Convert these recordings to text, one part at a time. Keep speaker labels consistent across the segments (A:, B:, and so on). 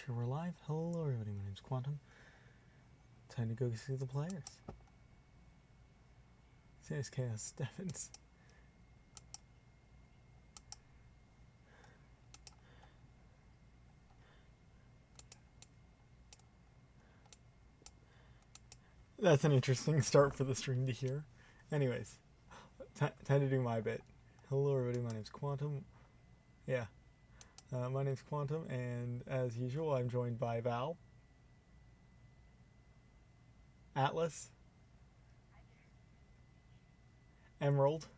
A: sure we're live. Hello everybody, my name's Quantum. Time to go see the players. Serious Chaos Steffens. That's an interesting start for the stream to hear. Anyways, time to do my bit. Hello everybody, my name's Quantum. Yeah, my name's Quantum, and as usual, I'm joined by Val, Atlas, Emerald,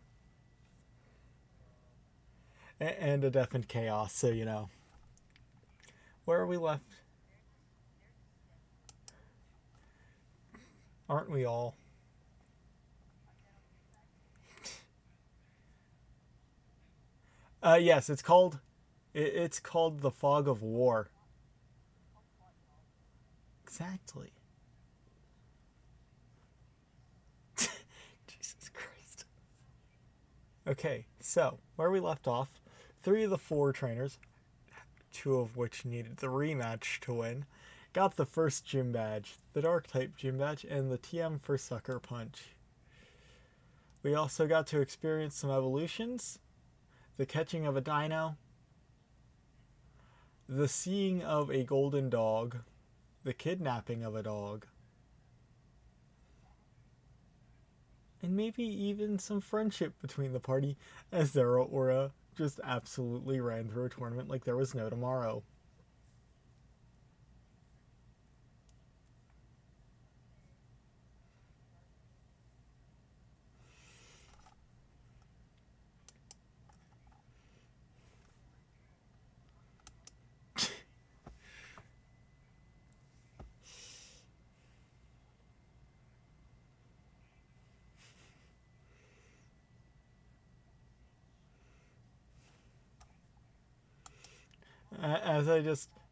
A: and a deafened Chaos, so you know. Where are we left? Aren't we all? Yes, it's called the Fog of War. Exactly. Jesus Christ. Okay, so where we left off, 3 of the 4 trainers, 2 of which needed the rematch to win, got the first gym badge, the Dark type gym badge, and the TM for Sucker Punch. We also got to experience some evolutions, the catching of a dino, the seeing of a golden dog, the kidnapping of a dog, and maybe even some friendship between the party as their aura just absolutely ran through a tournament like there was no tomorrow.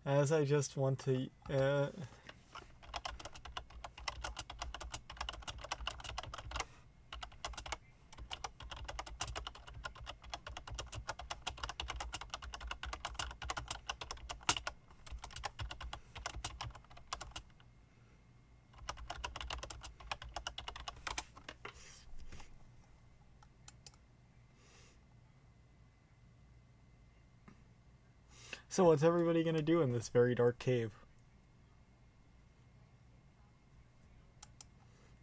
A: As I just want to So what's everybody gonna do in this very dark cave?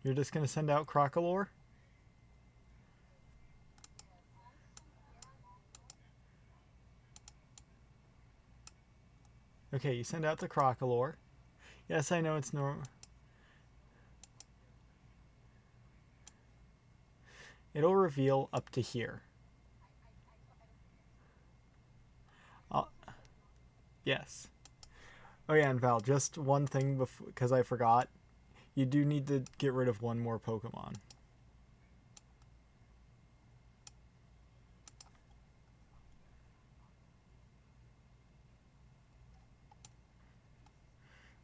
A: You're just gonna send out Crocolore? Okay, you send out the Crocolore. Yes, I know it's normal. It'll reveal up to here. Yes. Oh yeah, and Val, just one thing because I forgot. You do need to get rid of one more Pokemon.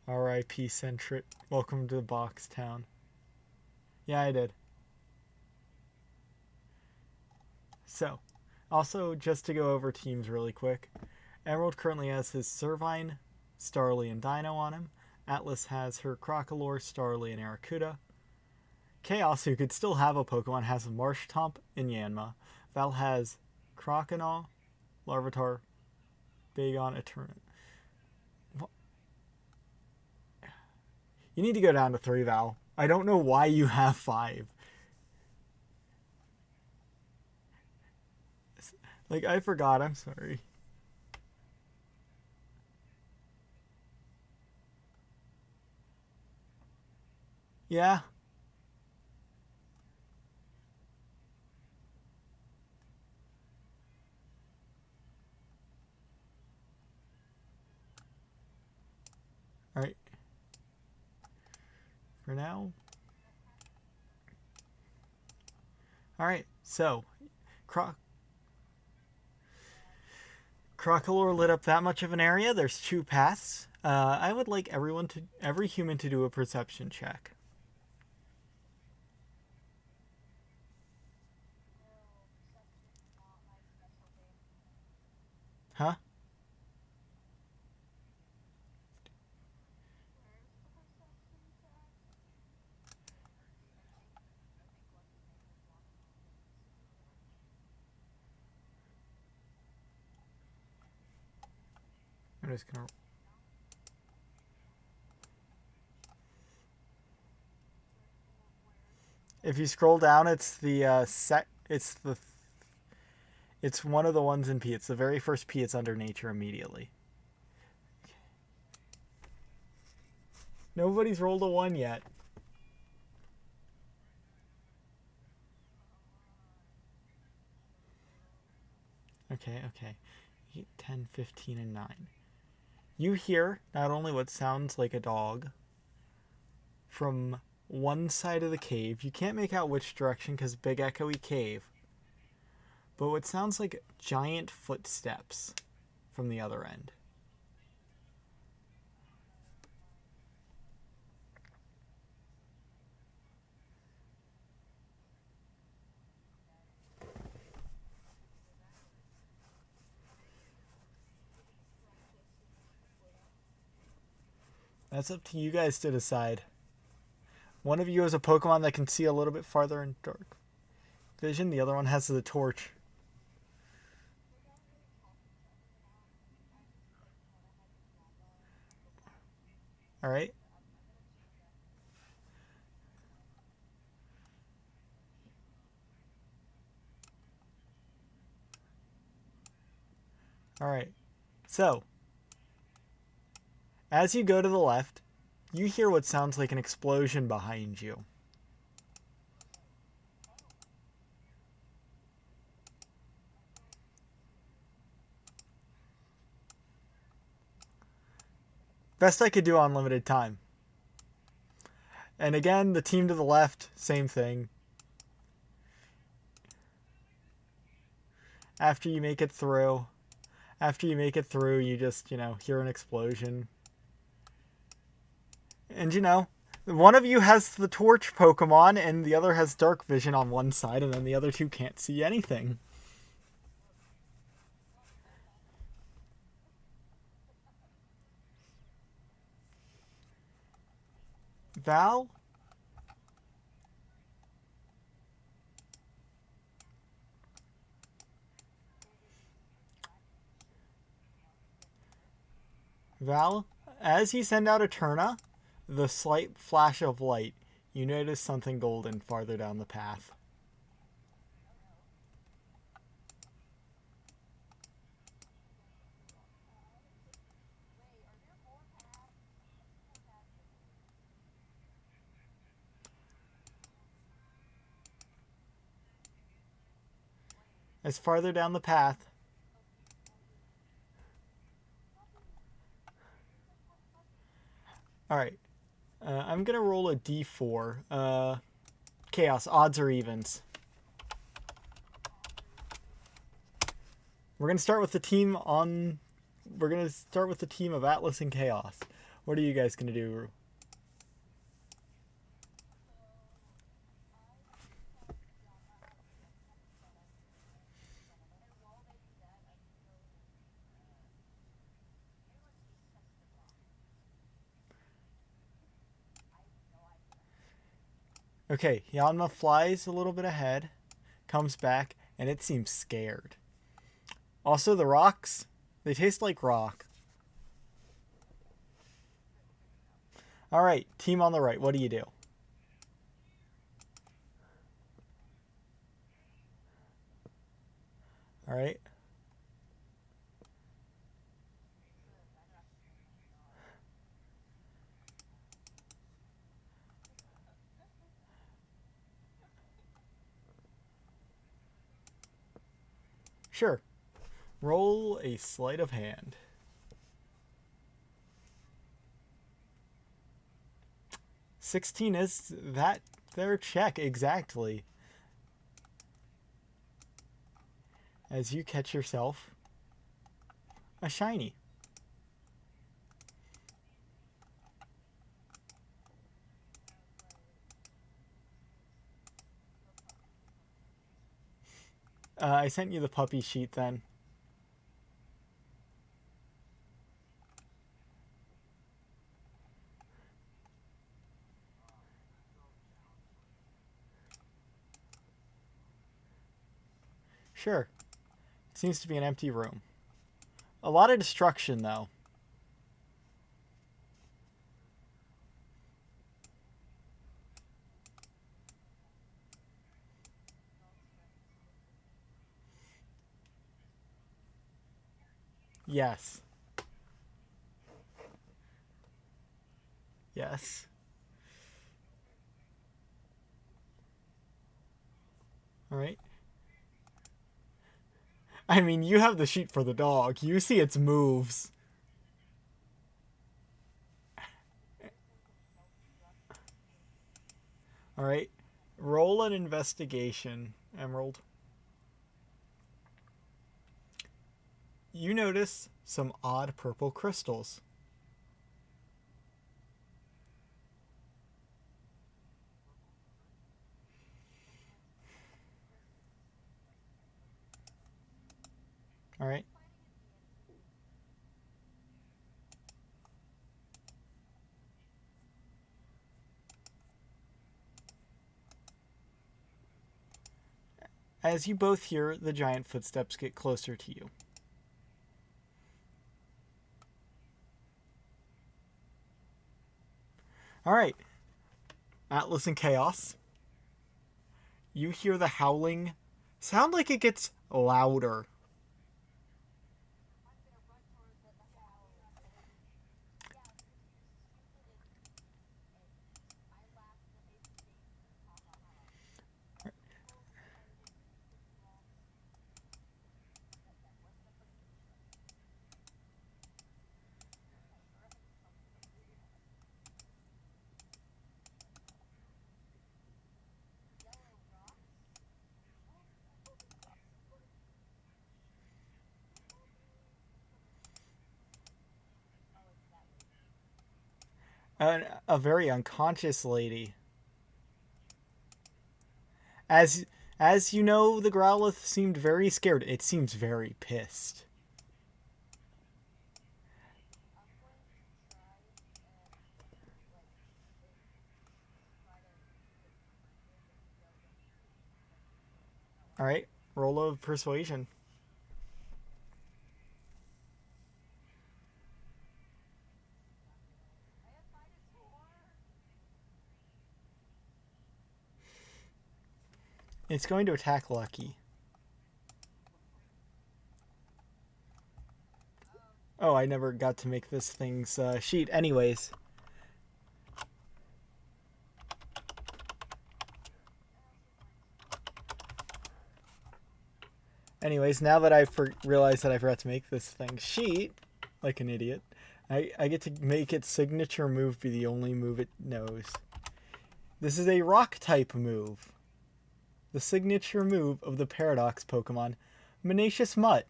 A: R.I.P. Centrit. Welcome to Box Town. Yeah, I did. So, also, just to go over teams really quick, Emerald currently has his Servine, Starly, and Dino on him. Atlas has her Crocolore, Starly, and Arrokuda. Chaos, who could still have a Pokemon, has Marshtomp and Yanma. Val has Croconaw, Larvitar, Bagon, Eternal. You need to go down to 3, Val. I don't know why you have 5. Like, I forgot. I'm sorry. Yeah. Alright. For now. Alright, so. Crocolore lit up that much of an area. There's 2 paths. I would like every human to do a perception check. Huh? I'm just gonna. If you scroll down, it's the it's one of the ones in P. It's the very first P. It's under nature immediately. Nobody's rolled a 1 yet. Okay, okay. 8, 10, 15, and 9. You hear not only what sounds like a dog from one side of the cave. You can't make out which direction because big echoey cave. But what sounds like giant footsteps from the other end. That's up to you guys to decide. One of you has a Pokemon that can see a little bit farther in dark vision. The other one has the torch. Alright? Alright. So, as you go to the left, you hear what sounds like an explosion behind you. Best I could do on limited time. And again, the team to the left, same thing. After you make it through, you just, hear an explosion. And, one of you has the torch Pokemon and the other has dark vision on one side, and then the other two can't see anything. Val? Val, as you send out Eterna, the slight flash of light, you notice something golden farther down the path. As farther down the path, alright. I'm going to roll a d4. Chaos, odds or evens. We're going to start with the team of Atlas and Chaos. What are you guys going to do? Okay, Yanma flies a little bit ahead, comes back, and it seems scared. Also, the rocks, they taste like rock. Alright, team on the right, what do you do? Alright. Sure. Roll a sleight of hand. $16 is that their check exactly. As you catch yourself a shiny. I sent you the puppy sheet then. Sure. It seems to be an empty room. A lot of destruction, though. Yes. Yes. All right. I mean, you have the sheet for the dog. You see its moves. All right. Roll an investigation, Emerald. You notice some odd purple crystals. All right. As you both hear the giant footsteps get closer to you. All right. Atlas and Chaos. You hear the howling sound like it gets louder. A very unconscious lady. As as you know, the Growlithe seemed very scared. It seems very pissed. All right, roll of persuasion. It's going to attack Lucky. Oh, I never got to make this thing's sheet. Anyways, now that I've realized that I forgot to make this thing's sheet, like an idiot, I get to make its signature move be the only move it knows. This is a rock type move. The signature move of the Paradox Pokemon, Menacious Mutt.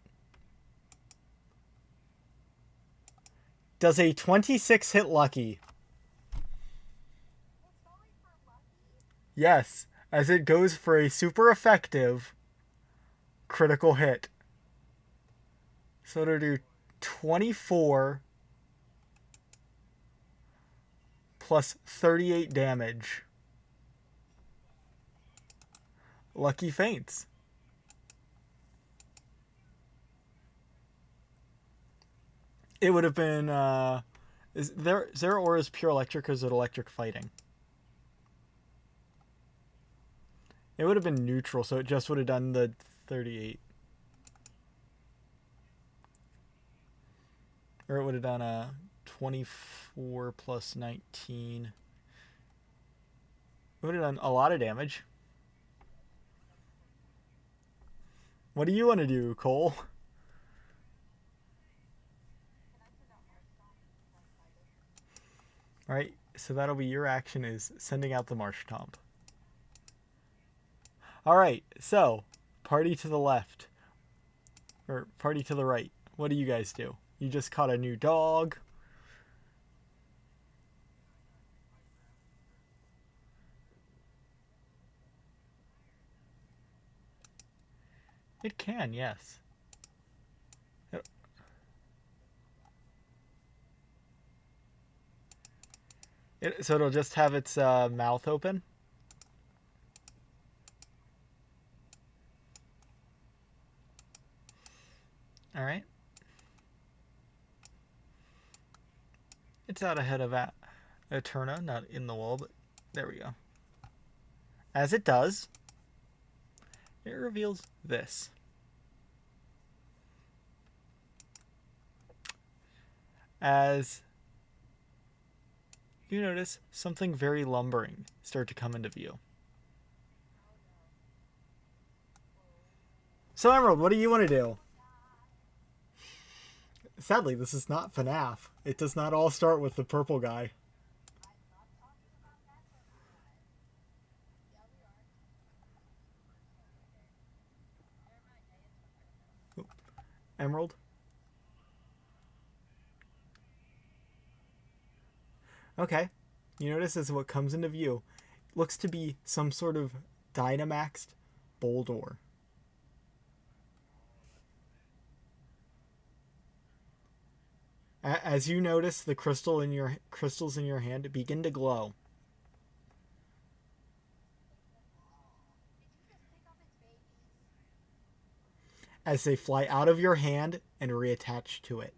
A: Does a 26 hit Lucky? Yes, as it goes for a super effective critical hit. So it'll do 24 plus 38 damage. Lucky faints. It would have been is there or is pure electric or is it electric fighting? It would have been neutral, so it just would have done the 38. Or it would have done a 24 plus 19. It would have done a lot of damage. What do you want to do, Cole? Alright, so that'll be your action is sending out the Marshtomp. Alright, so, party to the left. Or party to the right. What do you guys do? You just caught a new dog. It can, yes. So it'll just have its mouth open? Alright. It's out ahead of Eterna, not in the wall, but there we go. As it does, it reveals this. as you notice something very lumbering start to come into view. So, Emerald, what do you want to do? Sadly, this is not FNAF. It does not all start with the purple guy. Emerald? Okay. You notice as what comes into view looks to be some sort of Dynamaxed Boldore. As you notice the crystals in your hand begin to glow. As they fly out of your hand and reattach to it.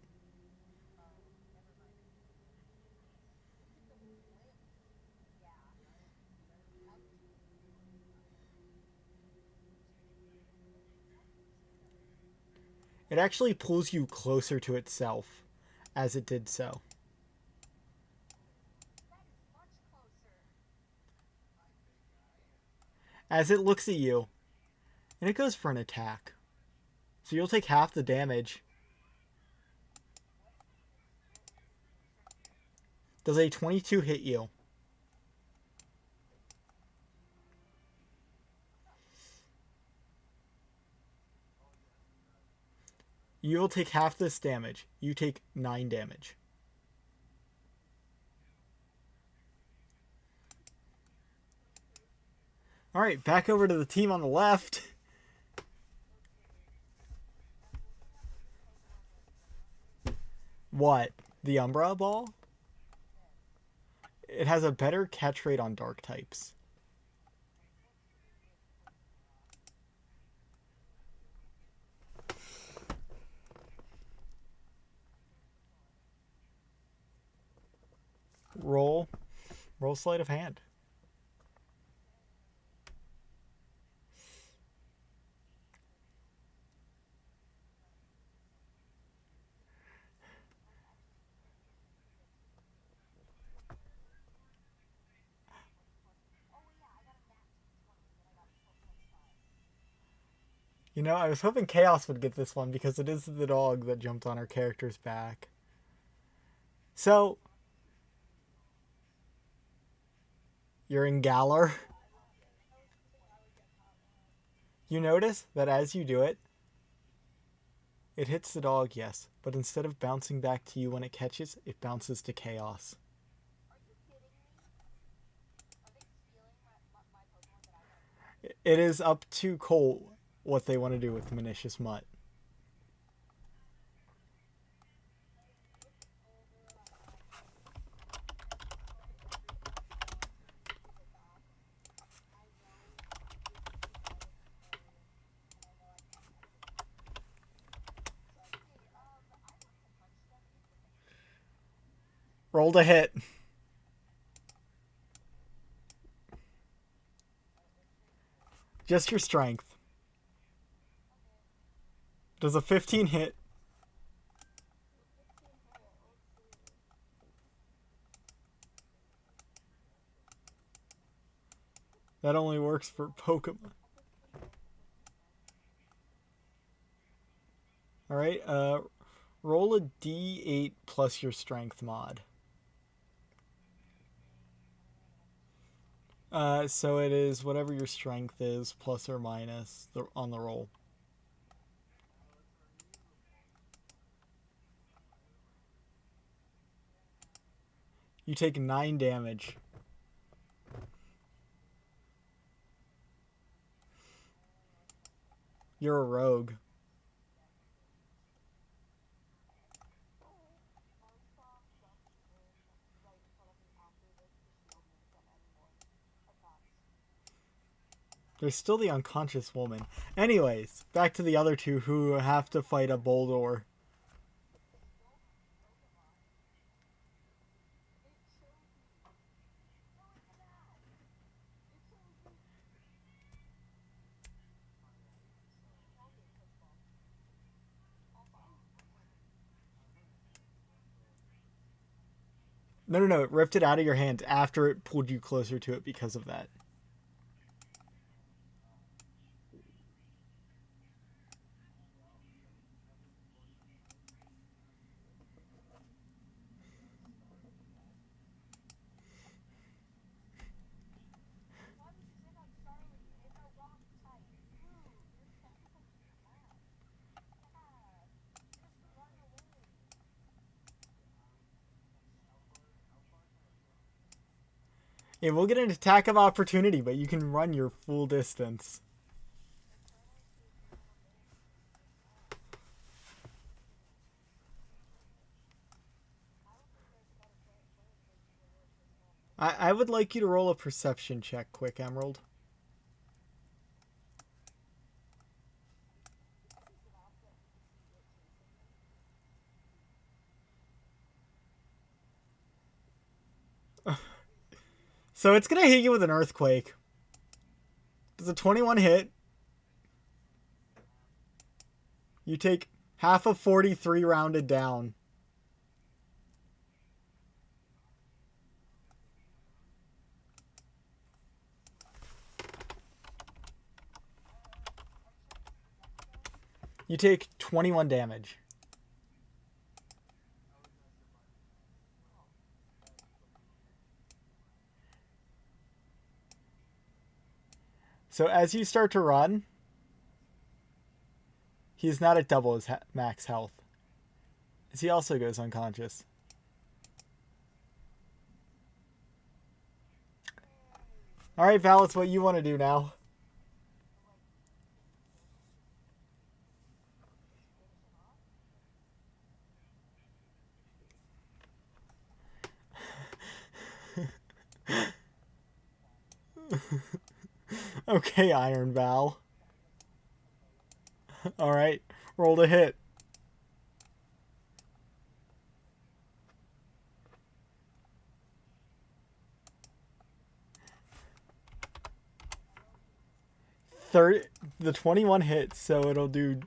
A: It actually pulls you closer to itself as it did so. As it looks at you, and it goes for an attack. So you'll take half the damage. Does a 22 hit you? You will take half this damage. You take 9 damage. Alright, back over to the team on the left. What? The Umbra Ball? It has a better catch rate on dark types. Roll sleight of hand. You know, I was hoping Chaos would get this one because it is the dog that jumped on our character's back. So, you're in Galar. You notice that as you do it, it hits the dog, yes, but instead of bouncing back to you when it catches, it bounces to Chaos. It is up to Cole what they want to do with Manicious Mutt. Roll to hit. Just your strength. Does a 15 hit? That only works for Pokemon. Alright, roll a d8 plus your strength mod. So it is whatever your strength is, plus or minus on the roll. You take 9 damage. You're a rogue. There's still the unconscious woman. Anyways, back to the other two who have to fight a Boldore. No, no, no. It ripped it out of your hand after it pulled you closer to it because of that. Yeah, we'll get an attack of opportunity, but you can run your full distance. I would like you to roll a perception check quick, Emerald. So it's going to hit you with an earthquake. Does a 21 hit? You take half of 43 rounded down. You take 21 damage. So as you start to run, he's not at double his max health. As he also goes unconscious. Alright, Val, it's what you want to do now. Okay, Iron Val. Alright, roll to hit. The 21 hits, so it'll do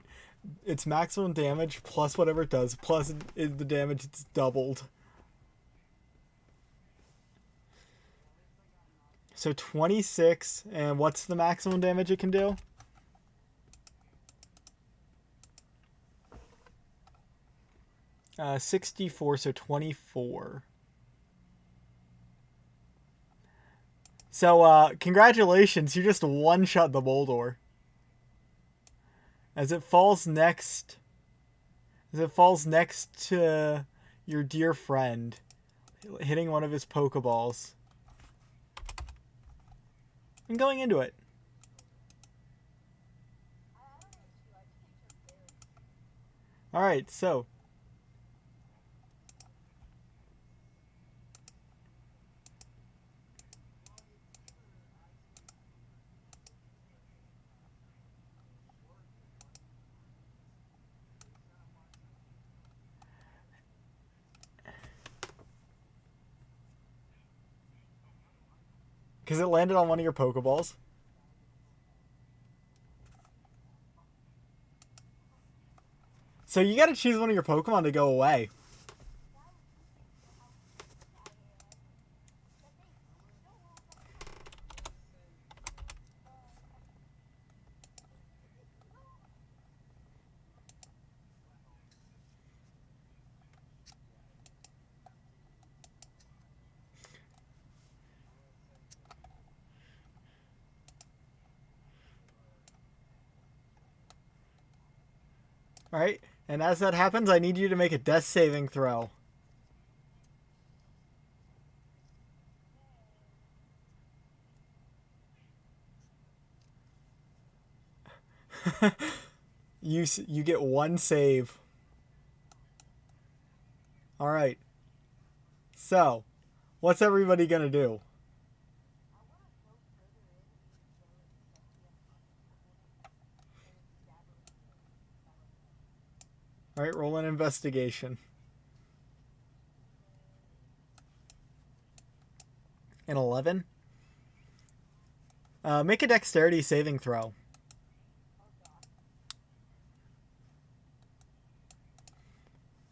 A: its maximum damage plus whatever it does, plus the damage it's doubled. So 26, and what's the maximum damage it can do? Uh, 64, so 24. So, congratulations, you just one-shot the Boldor. As it falls next to your dear friend, hitting one of his Pokeballs. And going into it. Alright, so. Because it landed on one of your Pokeballs. So you gotta choose one of your Pokemon to go away. Alright, and as that happens, I need you to make a death saving throw. You get one save. Alright. So, what's everybody gonna do? Alright, roll an investigation. An 11? Make a dexterity saving throw.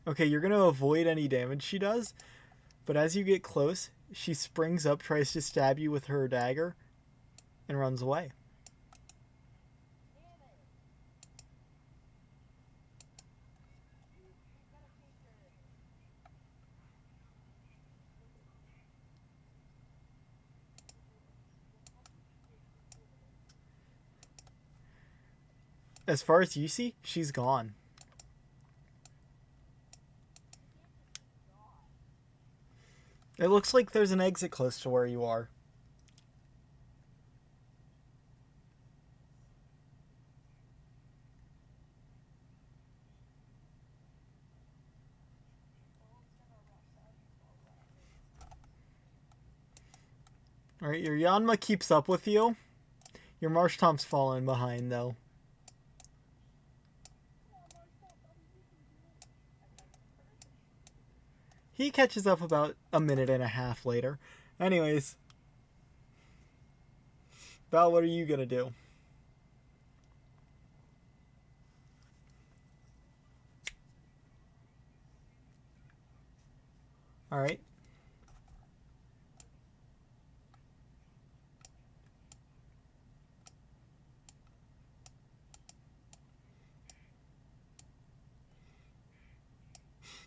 A: Okay, you're going to avoid any damage she does, But as you get close, she springs up, tries to stab you with her dagger, and runs away. As far as you see, she's gone. It looks like there's an exit close to where you are. Alright, your Yanma keeps up with you. Your Marshtomp's falling behind, though. He catches up about a minute and a half later. Anyways. Val, what are you gonna do? Alright.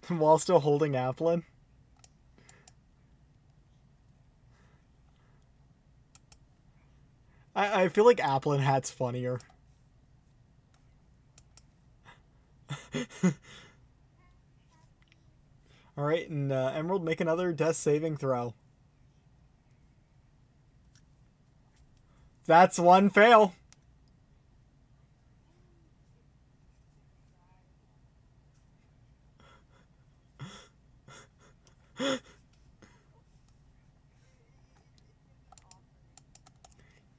A: While still holding Applin. I feel like Applin hat's funnier. Alright, and Emerald, make another death saving throw. That's one fail.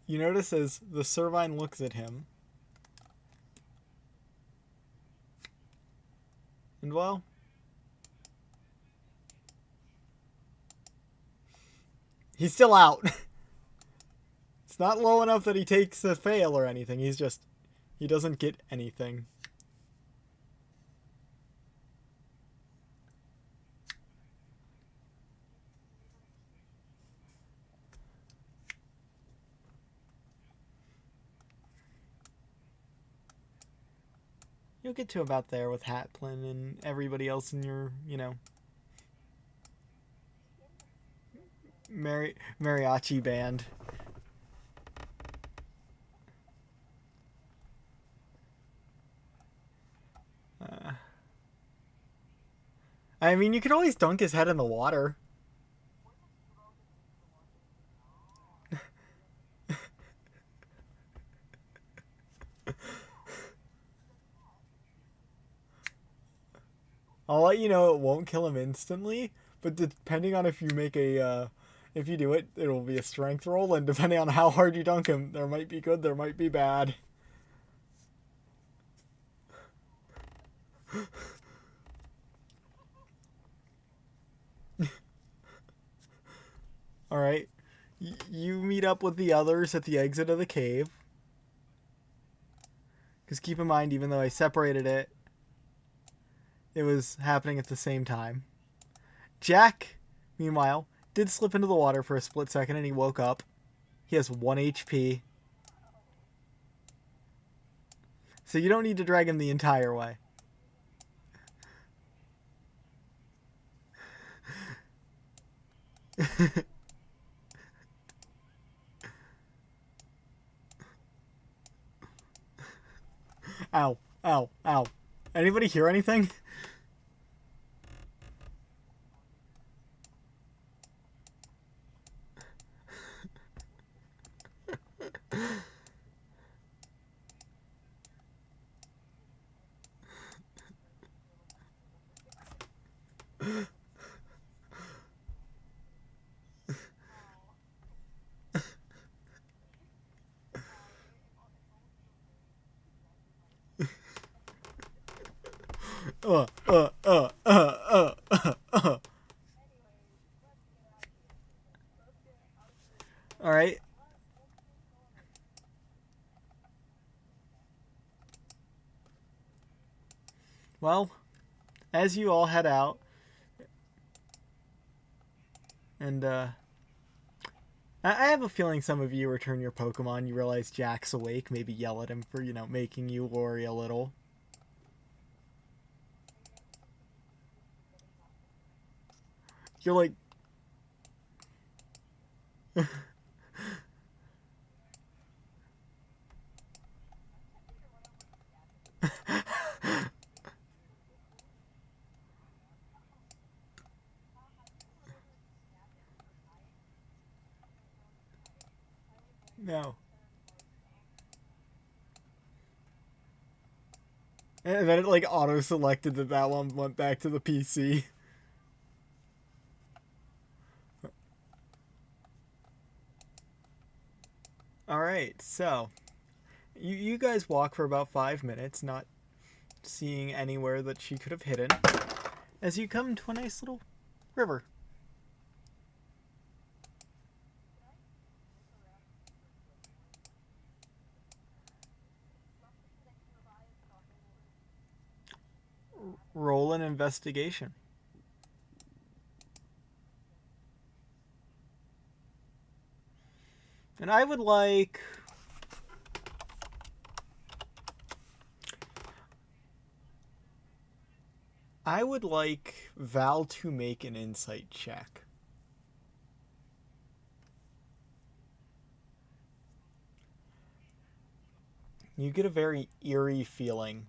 A: You notice as the Servine looks at him. And well, he's still out. It's not low enough that he takes a fail or anything. He doesn't get anything. You'll get to about there with Hatlin and everybody else in your, mariachi band. I mean, you could always dunk his head in the water. I'll let you know it won't kill him instantly, but depending on if you make if you do it, it'll be a strength roll, and depending on how hard you dunk him, there might be good, there might be bad. Alright. You meet up with the others at the exit of the cave. Because keep in mind, even though I separated it, it was happening at the same time. Jack, meanwhile, did slip into the water for a split second and he woke up. He has 1 HP. So you don't need to drag him the entire way. Ow, ow, ow. Anybody hear anything? Alright. Well, as you all head out, And I have a feeling some of you return your Pokemon, you realize Jack's awake, maybe yell at him for, making you worry a little. You're like... No. And then it like auto-selected that one went back to the PC. Alright, so you guys walk for about 5 minutes, not seeing anywhere that she could have hidden, as you come to a nice little river. Roll an investigation. And I would like... Val to make an insight check. You get a very eerie feeling.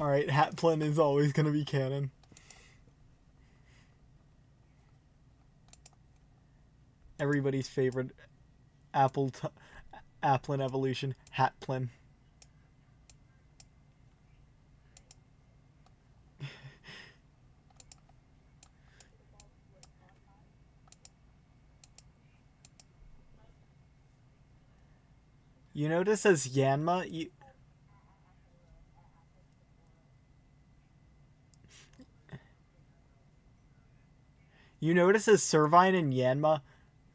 A: Alright, Hatplin is always going to be canon. Everybody's favorite Applin evolution, Hatplin. You notice as Yanma, you notice as Servine and Yanma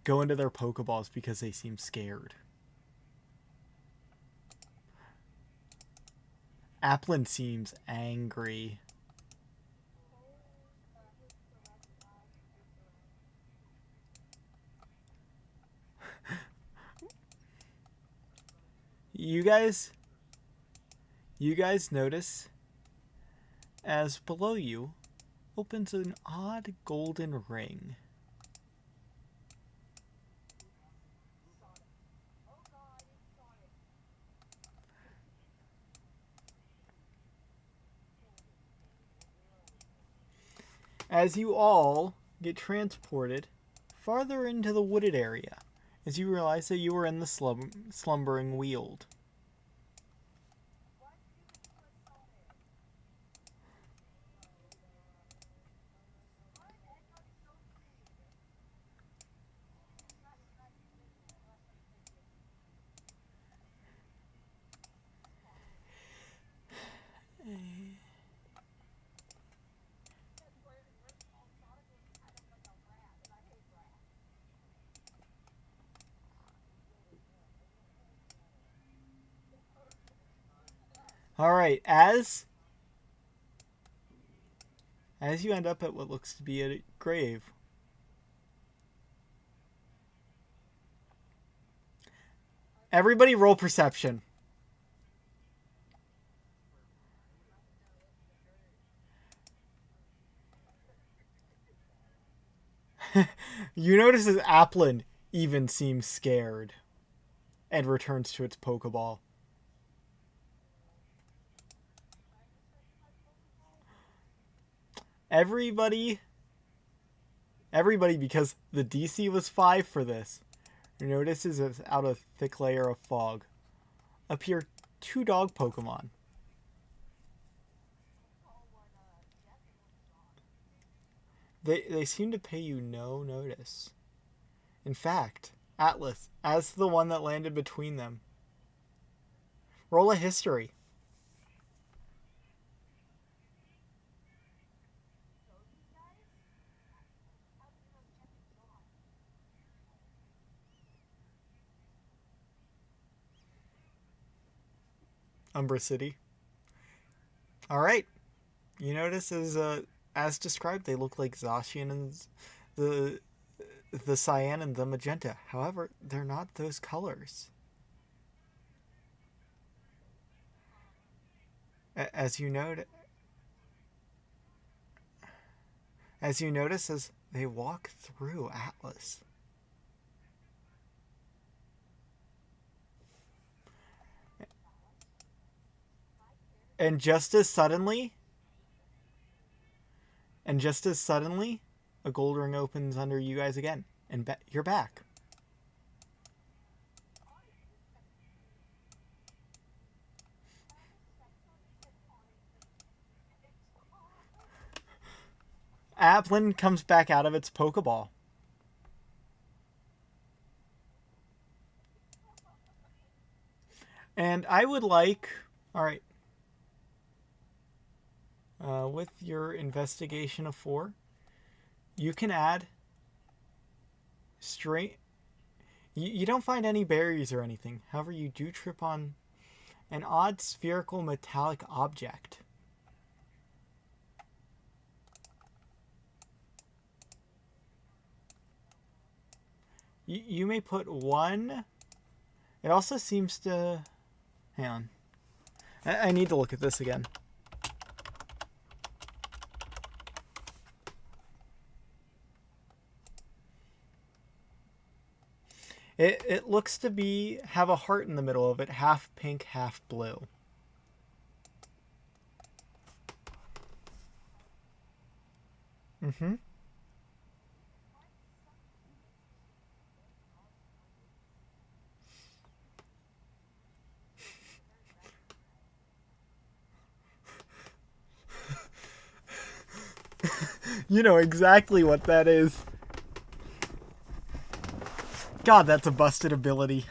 A: go into their Pokeballs because they seem scared. Applin seems angry. You guys notice as below you opens an odd golden ring. As you all get transported farther into the wooded area, as you realize that you were in the slumbering Weald. Alright, as you end up at what looks to be a grave, everybody roll perception. You notice as Applin even seems scared and returns to its Pokeball. Everybody, because the DC was 5 for this, notices as out of a thick layer of fog appear 2 dog Pokemon. They seem to pay you no notice. In fact, Atlas, as the one that landed between them, roll a history. Umbra City. Alright. You notice as described, they look like Zacian and the cyan and the magenta. However, they're not those colors. As you note, as you notice as they walk through Atlas. And just as suddenly, a gold ring opens under you guys again, and you're back. Applin comes back out of its Pokeball. And I would like, all right, with your investigation of 4, you can add straight. You don't find any berries or anything. However, you do trip on an odd spherical metallic object. You may put one. It also seems to. Hang on. I need to look at this again. It looks to have a heart in the middle of it, half pink, half blue. Mm-hmm. You know exactly what that is. God, that's a busted ability.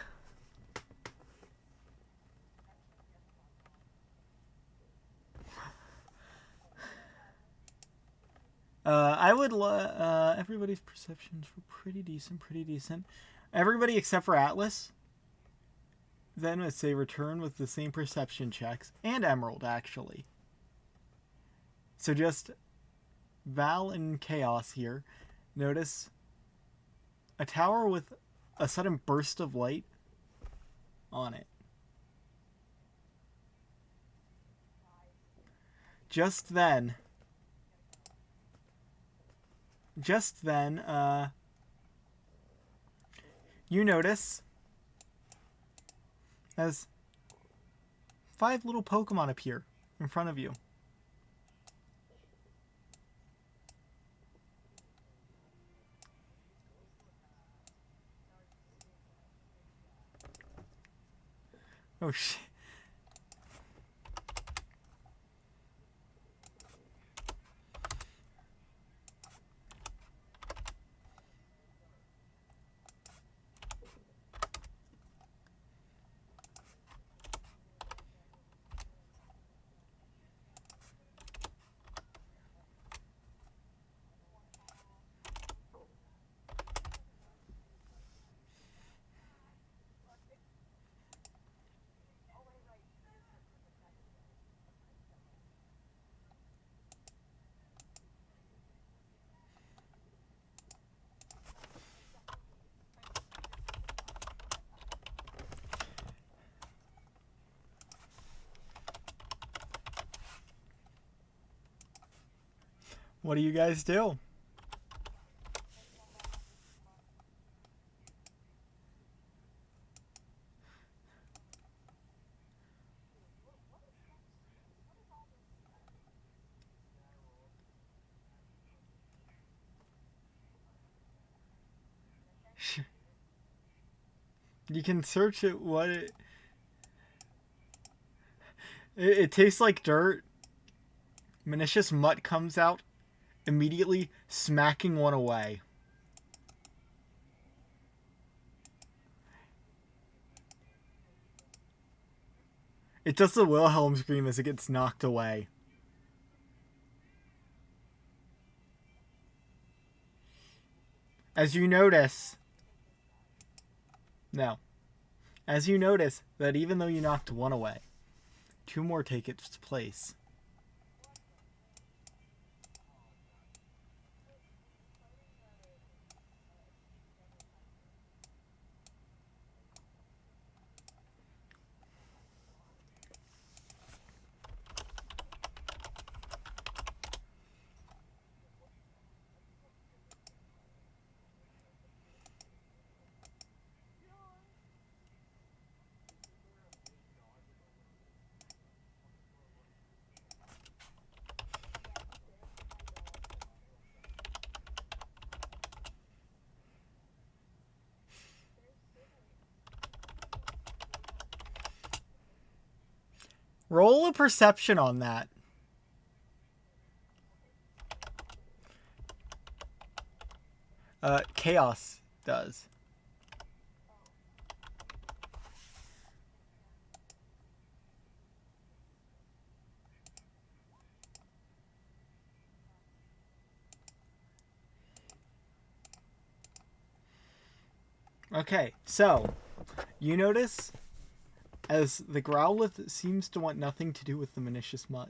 A: I would everybody's perceptions were pretty decent. Everybody except for Atlas. Then let's say return with the same perception checks. And Emerald, actually. So just Val and Chaos here. Notice a tower with a sudden burst of light on it. Just then, you notice as 5 little Pokemon appear in front of you. Oh shit. What do you guys do? You can search it. It tastes like dirt. Malicious mutt comes out, immediately smacking one away. It does the Wilhelm scream as it gets knocked away. As you notice, no. As you notice that even though you knocked one away, 2 more take its place. Roll a perception on that. Chaos does. Okay, so you notice as the Growlithe seems to want nothing to do with the Manicious Mutt.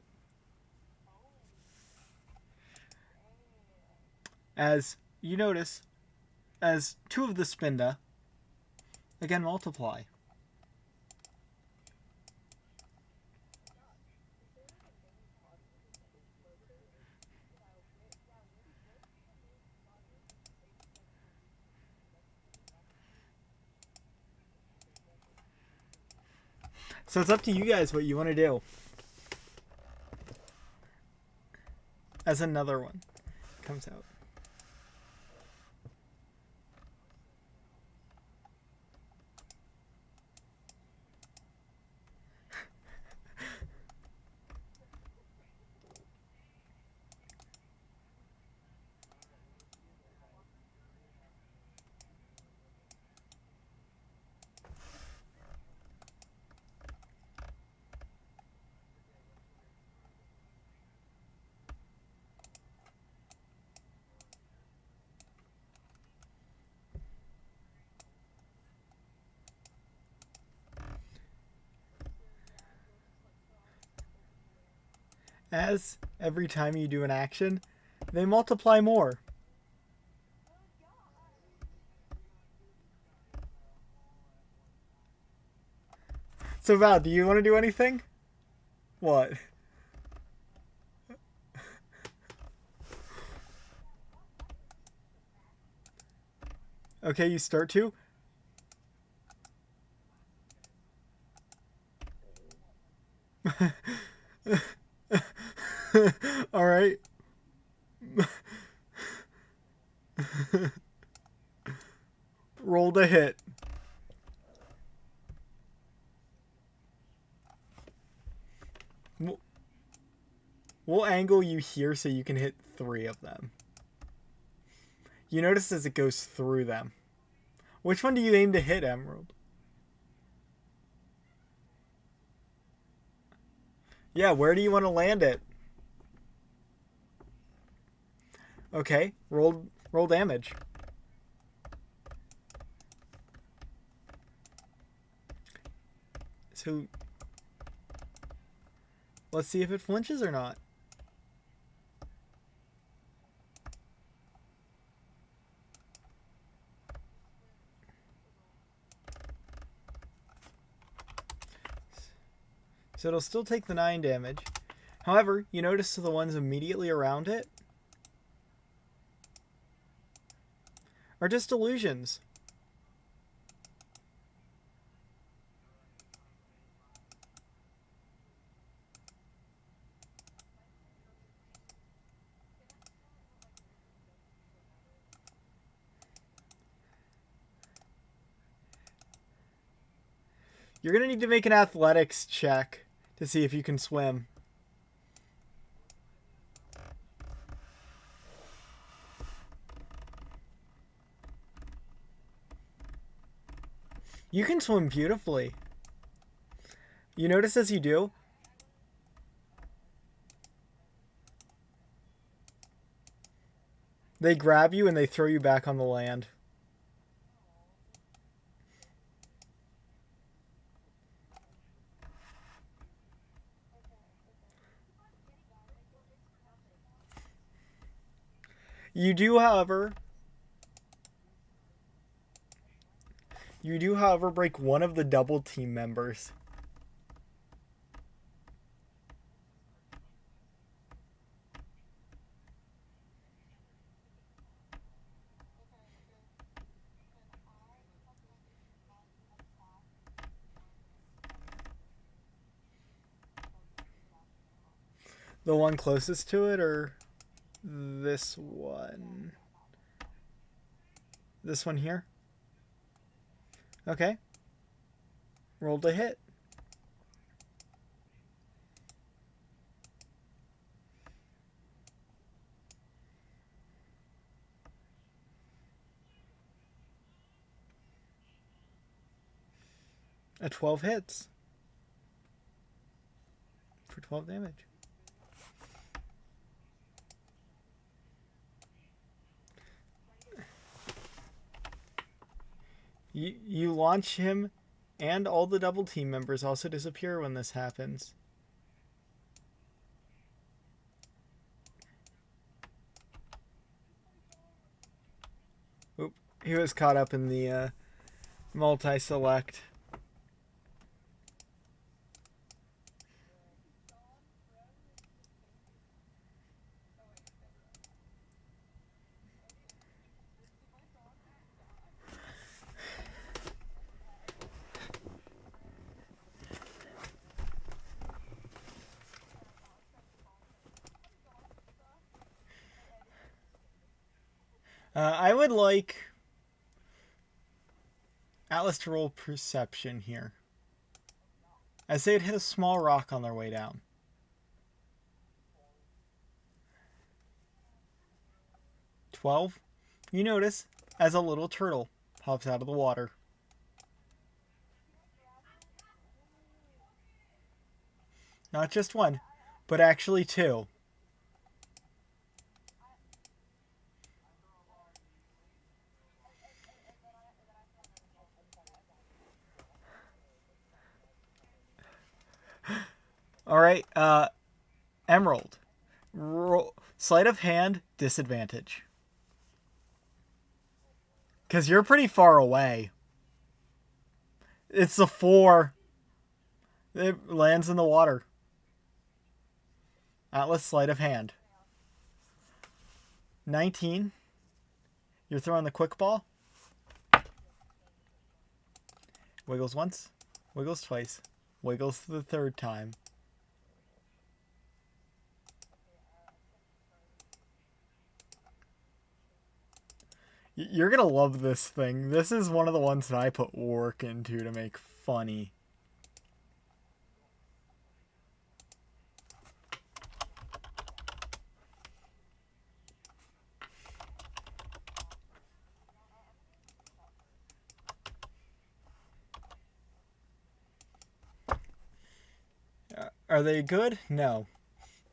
A: As you notice, as 2 of the Spinda again multiply. So it's up to you guys what you want to do. As another one comes out. As every time you do an action, they multiply more. So Val, do you want to do anything? What? Okay, you start to. All right. Roll the hit. We'll angle you here so you can hit 3 of them. You notice as it goes through them. Which one do you aim to hit, Emerald? Yeah, where do you want to land it? Okay, roll damage. So let's see if it flinches or not. So it'll still take the 9 damage. However, you notice the ones immediately around it are just illusions. You're going to need to make an athletics check to see if you can swim. You can swim beautifully. You notice as you do, they grab you and they throw you back on the land. You do, however, break one of the double team members. The one closest to it, or this one? This one here? Okay. Roll to hit. A 12 hits for 12 damage. You launch him, and all the double team members also disappear when this happens. Oop, he was caught up in the multi-select. I would like Atlas to roll perception here, as they'd hit a small rock on their way down. 12. You notice as a little turtle pops out of the water. Not just one, but actually two. All right, Emerald. Sleight of hand, disadvantage. Because you're pretty far away. It's the 4. It lands in the water. Atlas, sleight of hand. 19. You're throwing the quick ball. Wiggles once. Wiggles twice. Wiggles the third time. You're gonna love this thing. This is one of the ones that I put work into to make funny. Are they good? No.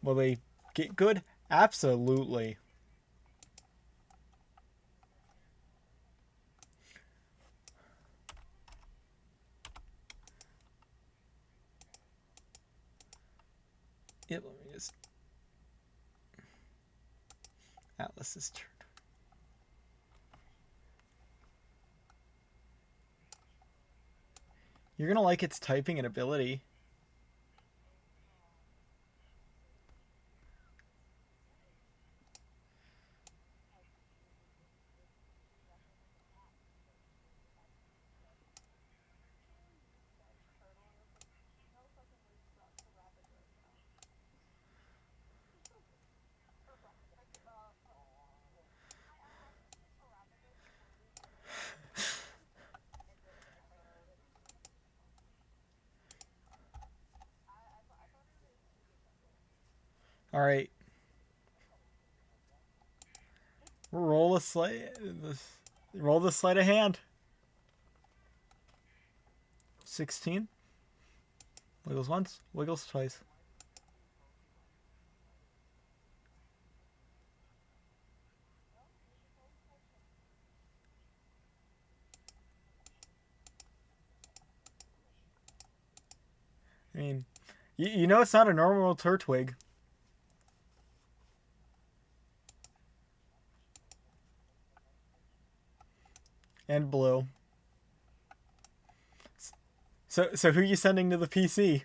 A: Will they get good? Absolutely. Yeah, let me just... Atlas's turn. You're gonna like its typing and ability. All right. Roll a sleight. Roll the sleight of hand. 16. Wiggles once. Wiggles twice. I mean, you know it's not a normal turtwig. And blue. So who are you sending to the PC?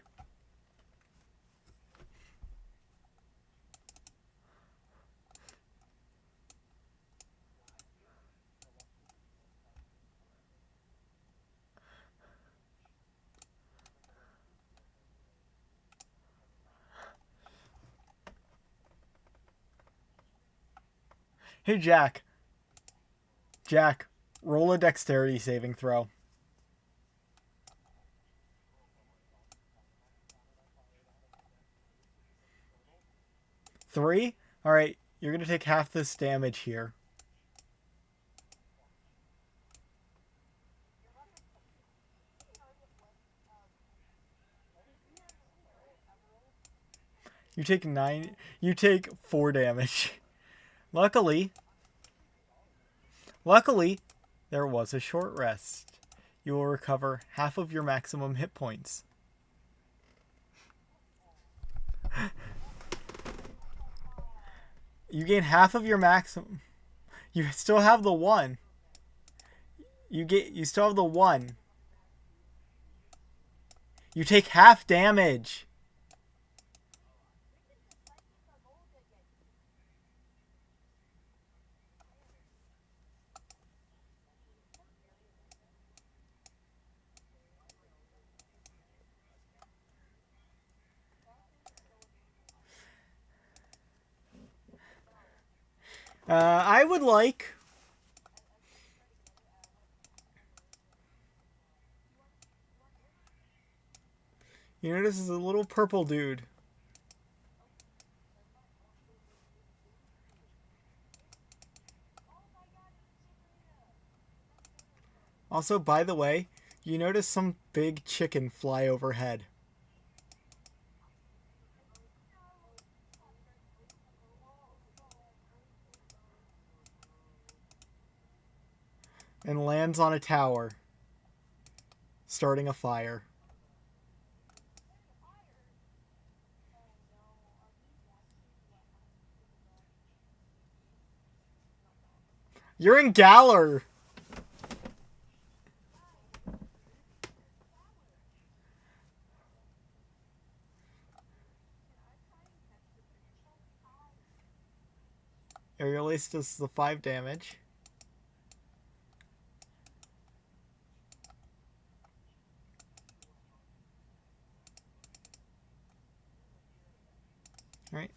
A: Hey, Jack. Jack, roll a dexterity saving throw. 3? Alright, you're going to take half this damage here. You take 9. You take 4 damage. Luckily, there was a short rest. You will recover half of your maximum hit points. You gain half of your maximum. You still have the 1. You still have the 1. You take half damage. I would like... You notice this is a little purple dude. Also, by the way, you notice some big chicken fly overhead. And lands on a tower, starting a fire. You're in Galar! Aerial Ace does the 5 damage. Alright.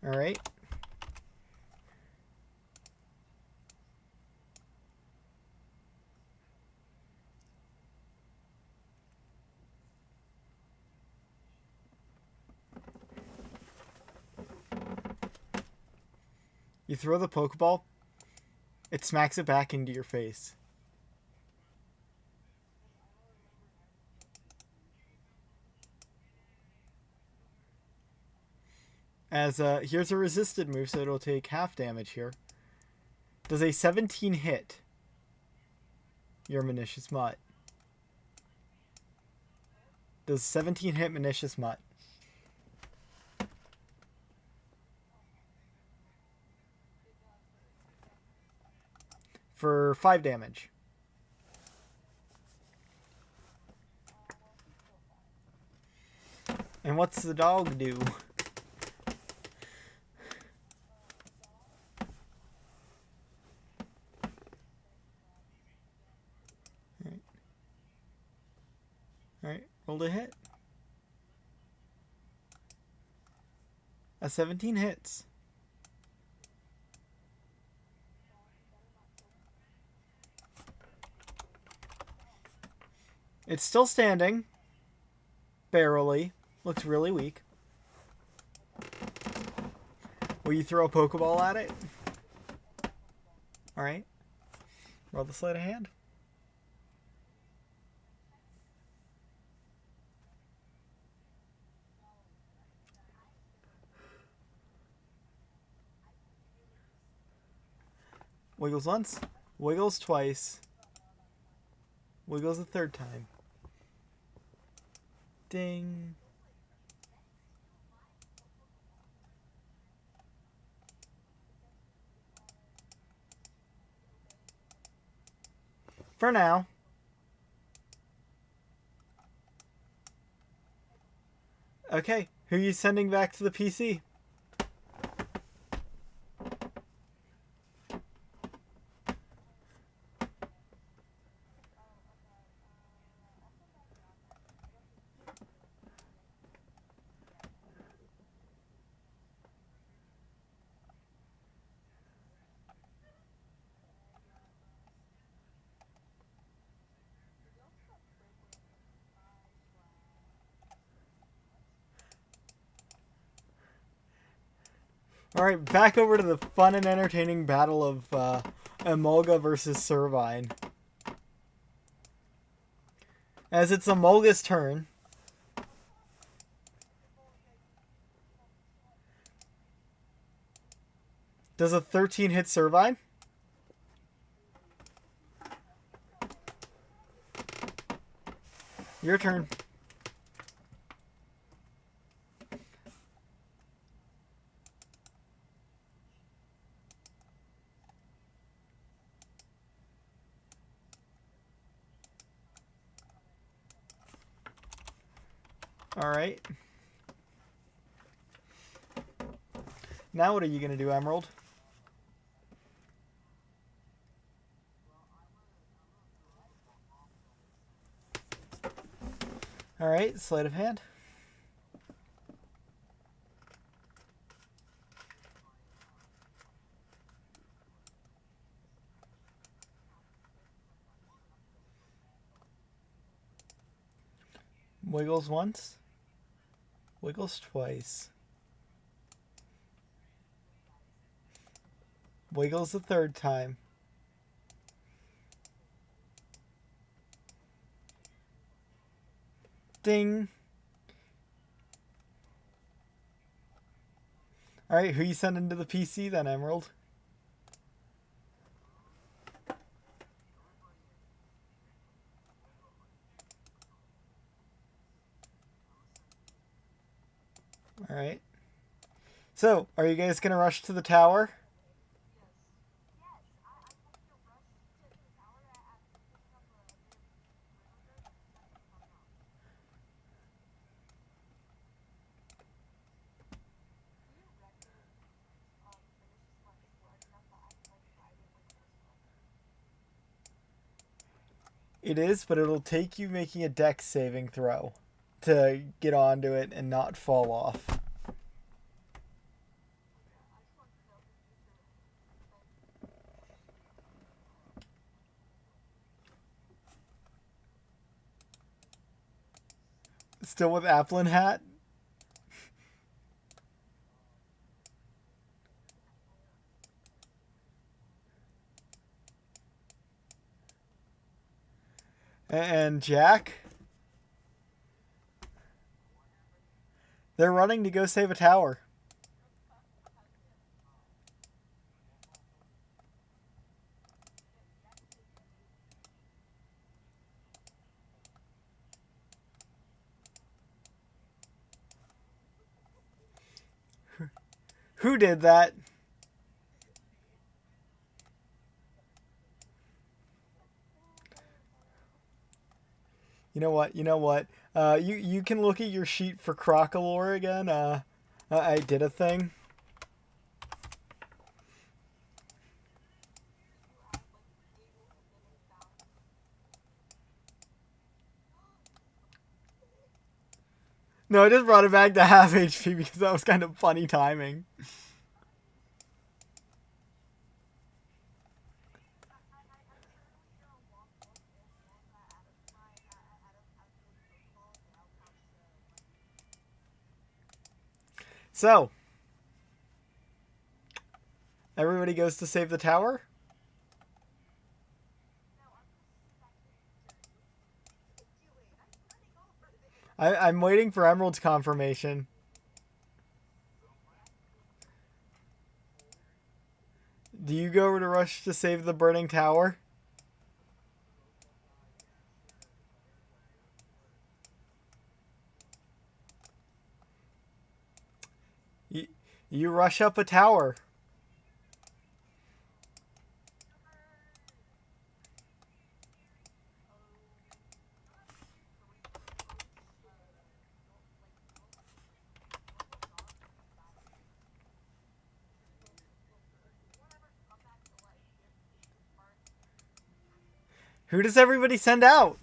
A: Alright. You throw the Pokeball, it smacks it back into your face. As here's a resisted move, so it'll take half damage here. Does a 17 hit your Manicious Mutt? Does 17 hit Manicious Mutt? For 5 damage. And what's the dog do? Alright, roll to hit. A 17 hits. It's still standing. Barely. Looks really weak. Will you throw a Pokeball at it? Alright. Roll the sleight of hand. Wiggles once. Wiggles twice. Wiggles a third time. Ding. For now. Okay, who are you sending back to the PC? Alright, back over to the fun and entertaining battle of Emolga versus Servine. As it's Amolga's turn. Does a 13 hit Servine? Your turn. Alright. Now what are you going to do, Emerald? Alright, sleight of hand. Wiggles once. Wiggles twice. Wiggles the third time. Ding. Alright, who you sending to the PC then, Emerald? Alright. So, are you guys going to rush to the tower? It is, but it'll take you making a dex saving throw to get onto it and not fall off. Still with Applin hat? And Jack? They're running to go save a tower. Who did that? You know what? You know what? You can look at your sheet for Crocolore again. I did a thing. No, I just brought it back to half HP because that was kind of funny timing. So, everybody goes to save the tower? I'm waiting for Emerald's confirmation. Do you go over to rush to save the burning tower? You rush up a tower. Who does everybody send out?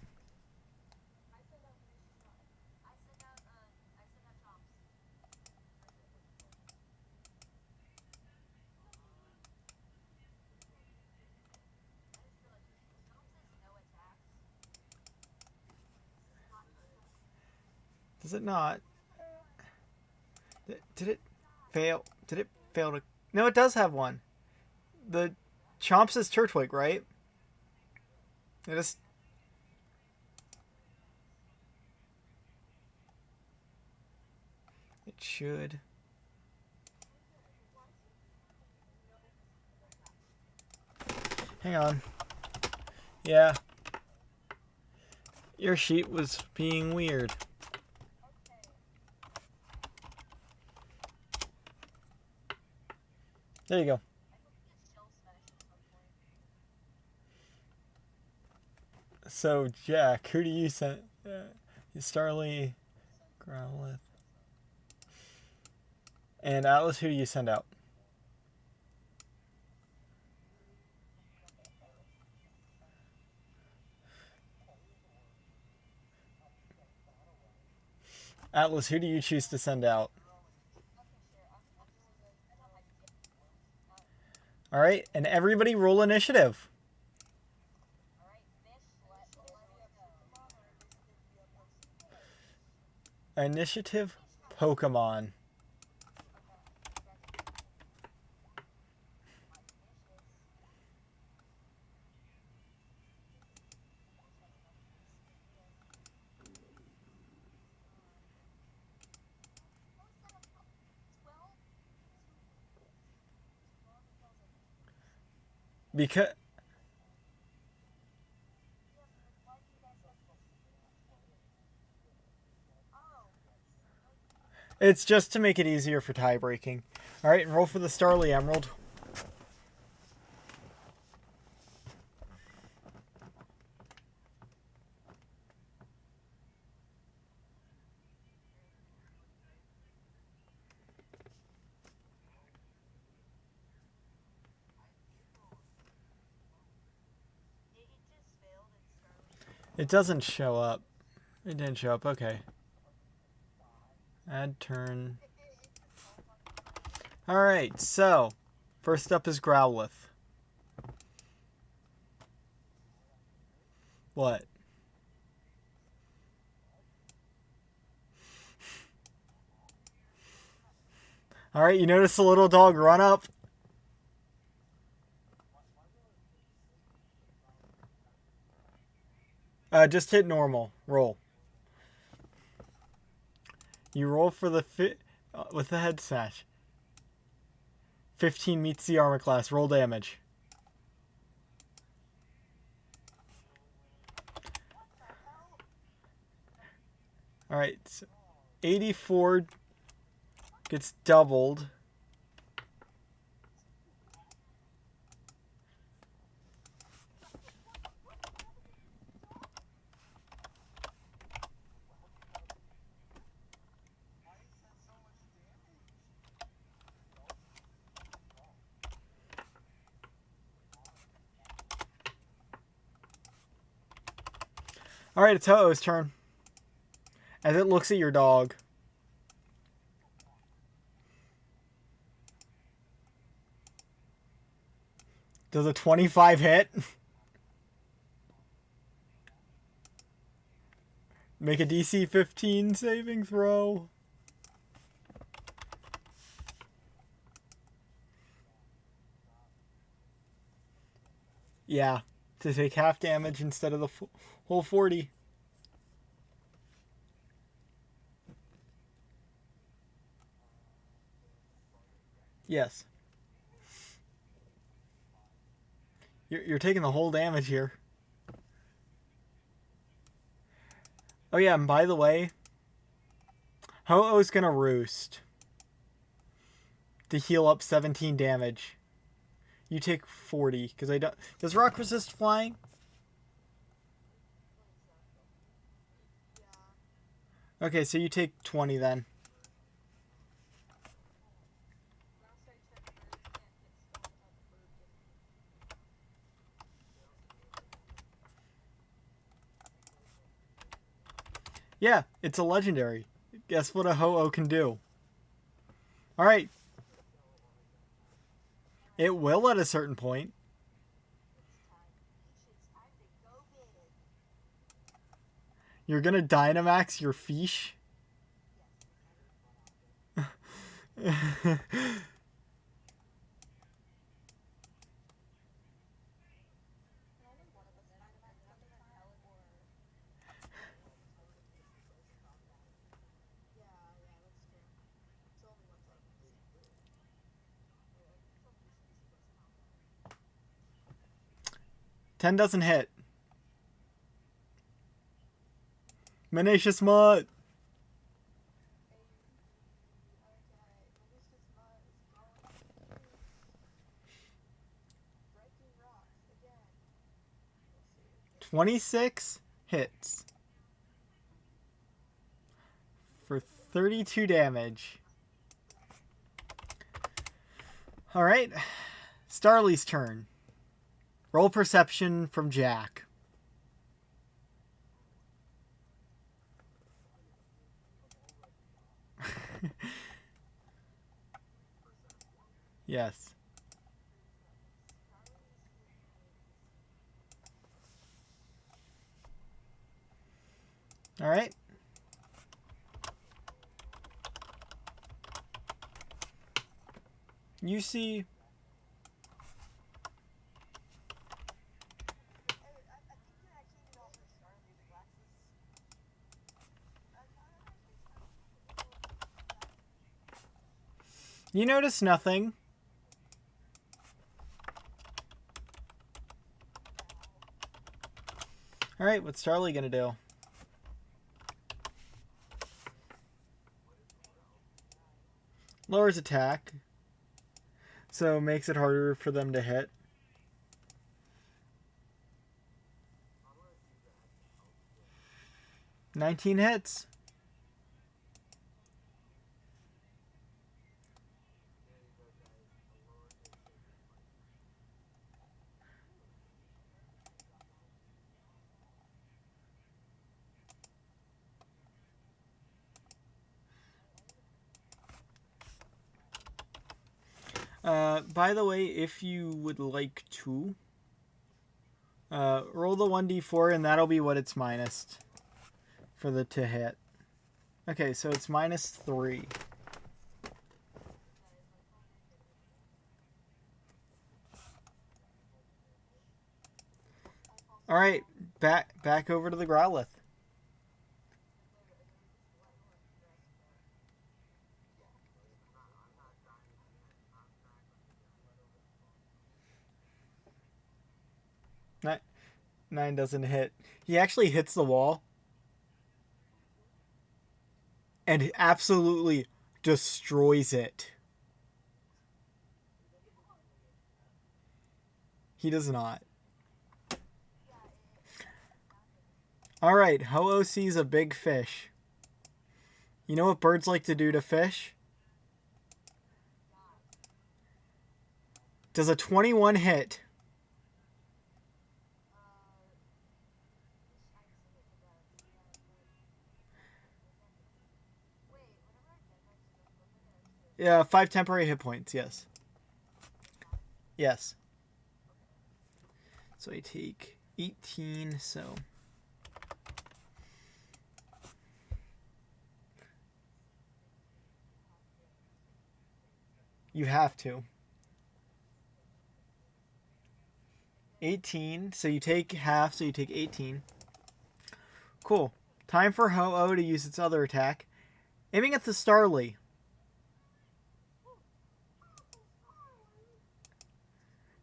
A: Does it not? Did it fail? Did it fail to... No, it does have one. The Chomps is Turtwig, right? It is... should. Hang on. Yeah. Your sheet was being weird. There you go. So, Jack, who do you send? Starly, Growlithe. And Atlas, who do you send out? Atlas, who do you choose to send out? Alright, and everybody roll initiative. Initiative Pokemon. Because it's just to make it easier for tie breaking. Alright, and roll for the Starly Emerald. It doesn't show up. It didn't show up, okay. Add turn. Alright, so first up is Growlithe. What? Alright, you notice the little dog run up? Just hit normal. Roll. You roll for the with the head smash. 15 meets the armor class. Roll damage. Alright, so 84 gets doubled. Alright, it's Ho-Oh's turn. As it looks at your dog. Does a 25 hit? Make a DC 15 saving throw. Yeah, to take half damage instead of the whole 40. Yes. You're taking the whole damage here. Oh yeah, and by the way, Ho-Oh's gonna roost to heal up 17 damage. You take 40, because I don't... Does Rock resist flying? Okay, so you take 20 then. Yeah, it's a legendary. Guess what a Ho-Oh can do. Alright. It will at a certain point. You're gonna Dynamax your fish? 10 doesn't hit. Menacous Mutt.
B: Okay, Malicious Mud is going to Breaking Rocks again. Let's see.
A: 26 hits. For 32 damage. Alright. Starly's turn. Roll perception from Jack. Yes. Alright. You see...
B: I think you actually need to offer Starly the glasses.
A: You notice nothing. Alright, what's Starly gonna do? Lowers attack. So makes it harder for them to hit. "19 hits. By the way, if you would like to, roll the 1d4 and that'll be what it's minus for the to hit. Okay, so it's -3. Alright, back over to the Growlithe. Nine doesn't hit. He actually hits the wall and absolutely destroys it. He does not. Alright, Ho-Oh sees a big fish. You know what birds like to do to fish? Does a 21 hit? Yeah, 5 temporary hit points, yes. Yes. So I take 18, so... You have to. 18, so you take half, so you take 18. Cool. Time for Ho-Oh to use its other attack. Aiming at the Starly.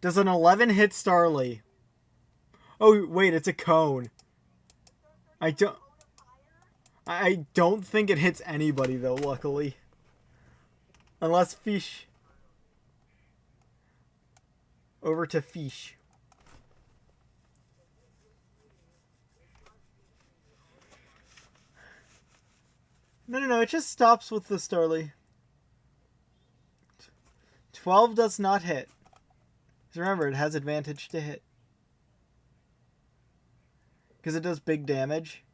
A: Does an 11 hit Starly? Oh, wait, it's a cone. I don't think it hits anybody, though, luckily. Unless Fish. Over to Fish. No, it just stops with the Starly. 12 does not hit. Remember, it has advantage to hit. Because it does big damage.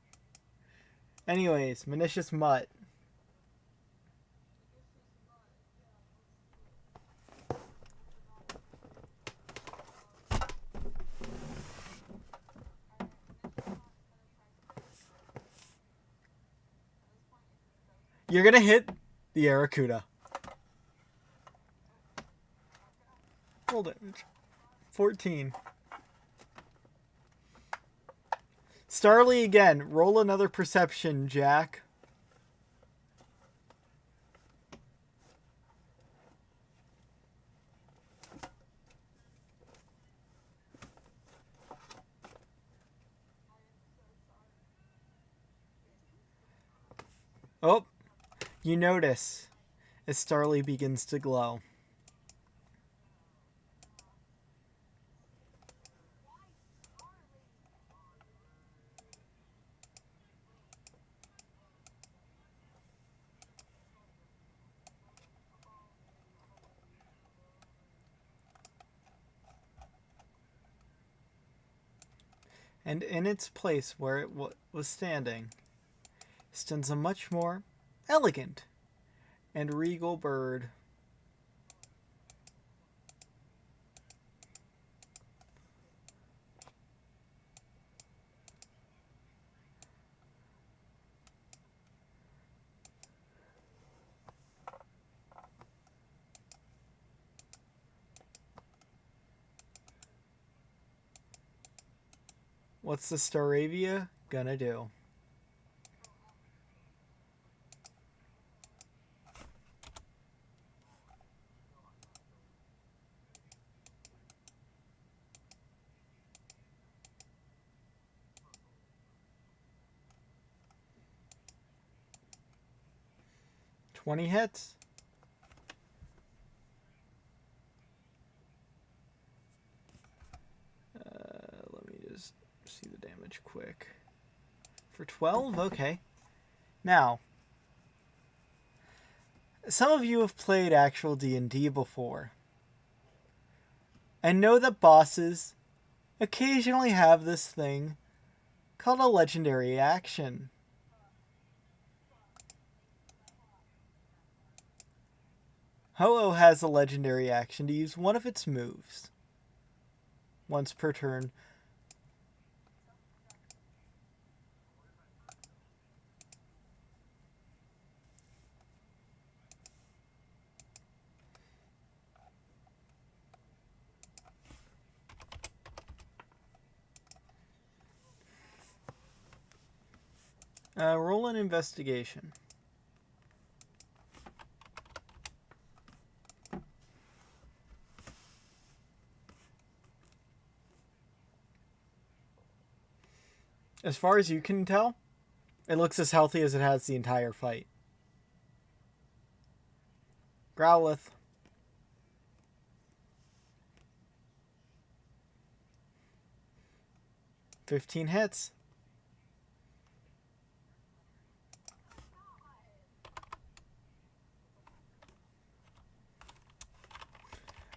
A: Anyways, Menacous Mutt. You're gonna hit the Arrokuda. Roll damage. 14. Starly again. Roll another perception, Jack. Oh, you notice as Starly begins to glow. And in its place where it was standing stands a much more elegant and regal bird. What's the Staravia gonna do? $20 hits. Let me just see the damage quick. For 12? Okay. Now, some of you have played actual D&D before and know that bosses occasionally have this thing called a legendary action. Ho-Oh has a legendary action to use one of its moves once per turn. Roll an investigation. As far as you can tell, it looks as healthy as it has the entire fight. Growlithe. 15 hits.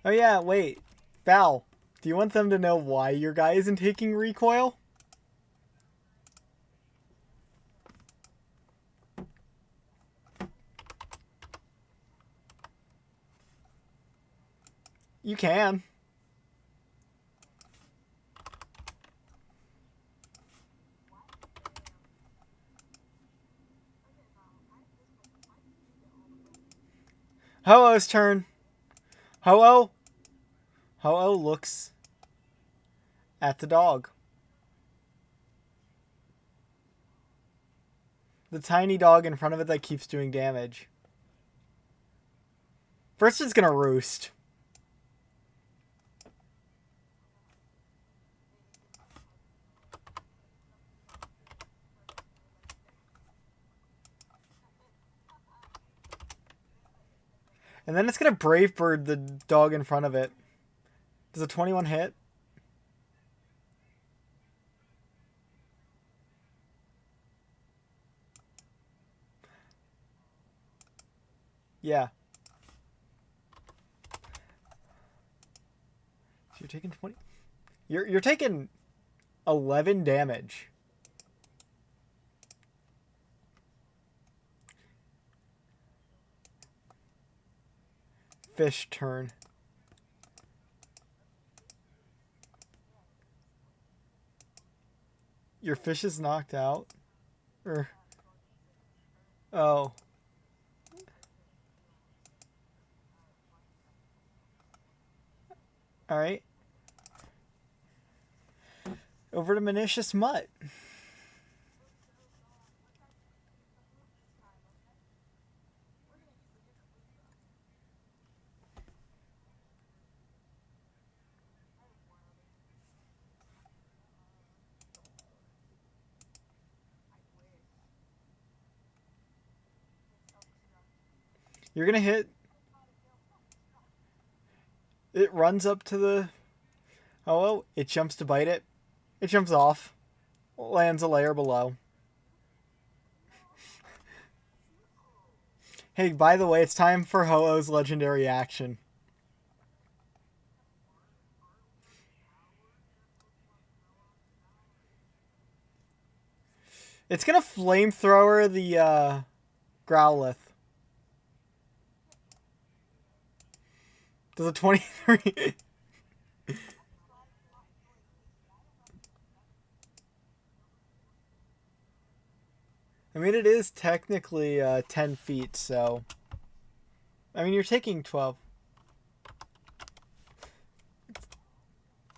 A: Oh yeah, wait. Val, do you want them to know why your guy isn't taking recoil? You can. Ho-Oh's turn. Ho-Oh. Ho-Oh looks at the dog. The tiny dog in front of it that keeps doing damage. First it's gonna roost. And then it's gonna Brave Bird the dog in front of it. Does a 21 hit? Yeah. So you're taking 20. You're taking 11 damage. Fish turn. Your fish is knocked out? Or oh. Alright. Over to Manicious Mutt. You're gonna hit. It runs up to the. Oh, it jumps to bite it. It jumps off. Lands a layer below. Hey, by the way, it's time for Ho-Oh's legendary action. It's gonna flamethrower the Growlithe. Does a 23? I mean, it is technically 10 feet, so. I mean, you're taking 12.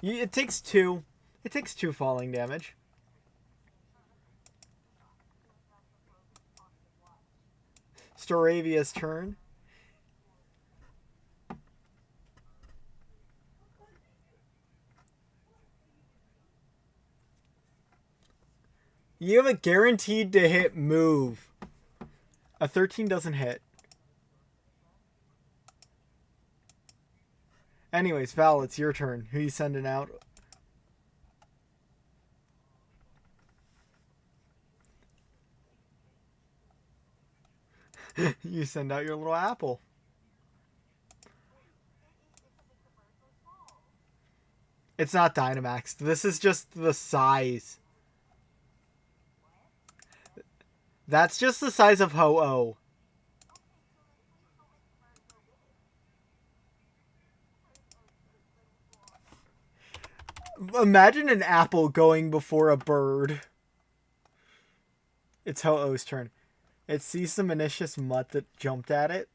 A: It takes 2. It takes 2 falling damage. Storavia's turn. You have a guaranteed to hit move. A 13 doesn't hit. Anyways, Val, it's your turn. Who you sending out? You send out your little apple. It's not Dynamax. This is just the size. That's just the size of Ho-Oh. Imagine an apple going before a bird. It's Ho-Oh's turn. It sees the Manicious Mutt that jumped at it.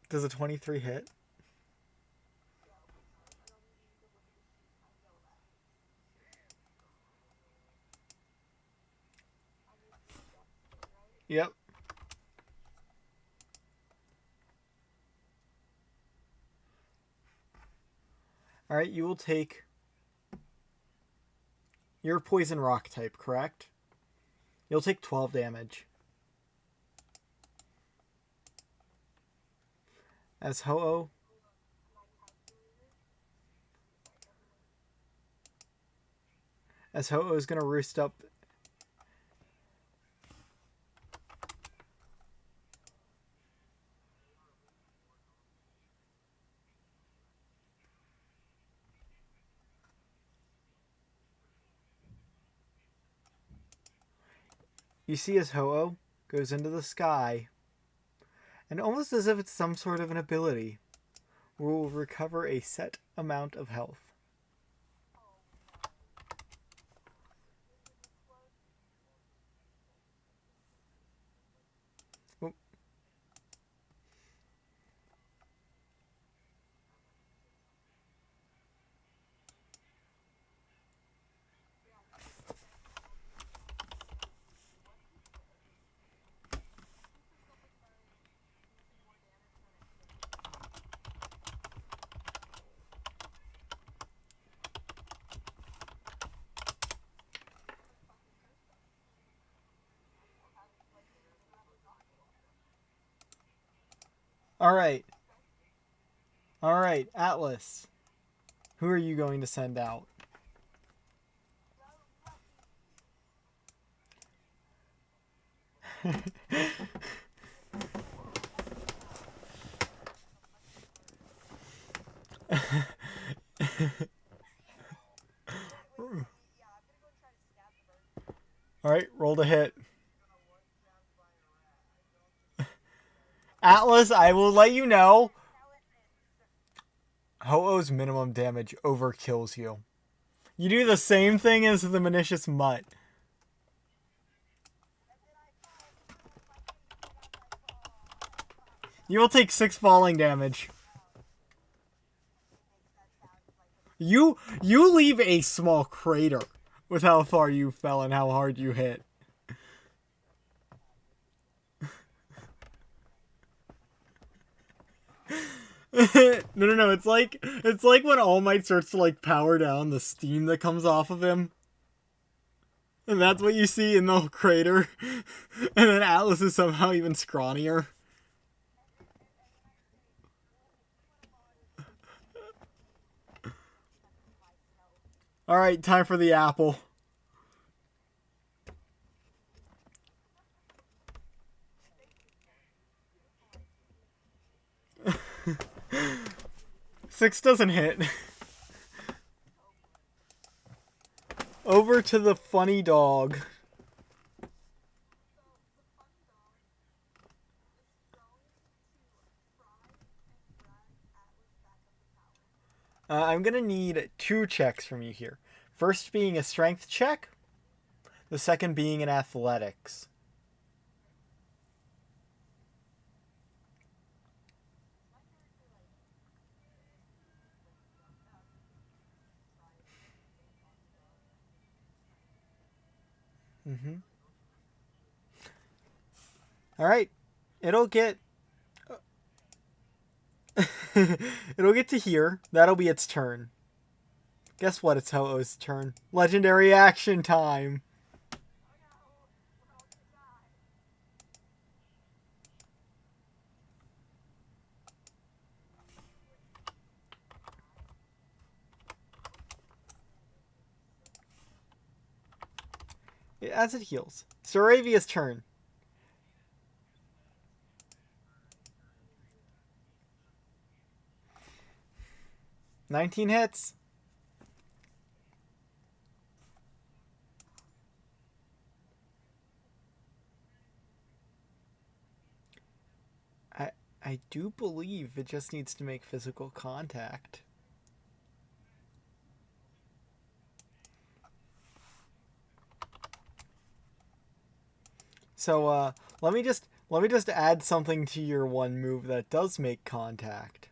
A: Does a 23 hit? Yep. Alright, you will take... You're poison rock type, correct? You'll take 12 damage. As Ho-Oh... As Ho-Oh is going to roost up... You see as Ho-Oh goes into the sky, and almost as if it's some sort of an ability, will recover a set amount of health. Oop. Alright. Alright, Atlas. Who are you going to send out? Alright, roll to hit. Atlas, I will let you know. Ho-Oh's minimum damage overkills you. You do the same thing as the Manicious Mutt. You will take 6 falling damage. You leave a small crater with how far you fell and how hard you hit. No. It's like when All Might starts to like power down the steam that comes off of him. And that's what you see in the crater. And then Atlas is somehow even scrawnier. Alright, time for the apple. Six doesn't hit. Over to the funny dog. I'm gonna need 2 checks from you here. First being a strength check, the second being an athletics. Mm-hmm. All right, it'll get it'll get to here. That'll be its turn. Guess what? It's Ho-Oh's turn. Legendary action time. As it heals. Saravia's turn. "19 hits. I do believe it just needs to make physical contact. So let me just add something to your one move that does make contact.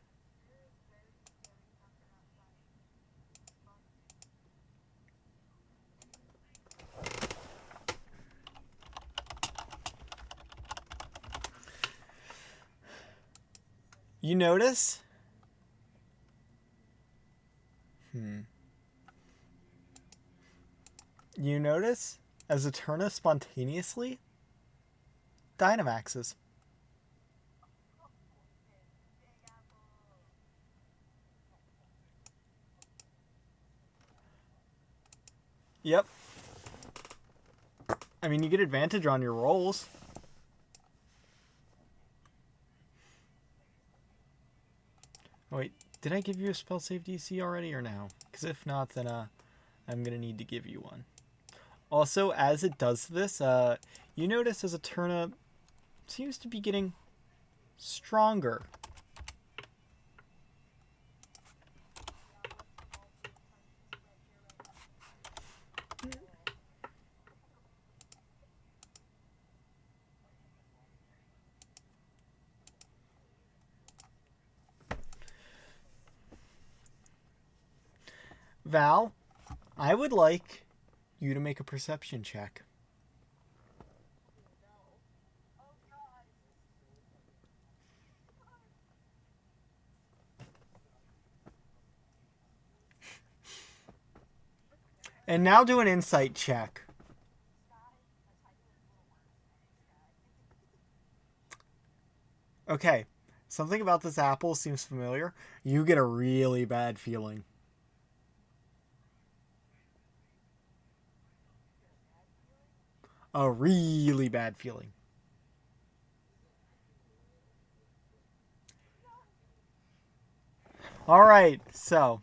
A: You notice? You notice as Eterna spontaneously Dynamaxes. Yep. I mean, you get advantage on your rolls. Oh, wait, did I give you a spell save DC already or no? Because if not, then I'm gonna need to give you one. Also, as it does this, you notice as Eterna seems to be getting stronger. Val, I would like you to make a perception check. And now do an insight check. Okay, something about this apple seems familiar. You get a really bad feeling. A really bad feeling. Alright, so.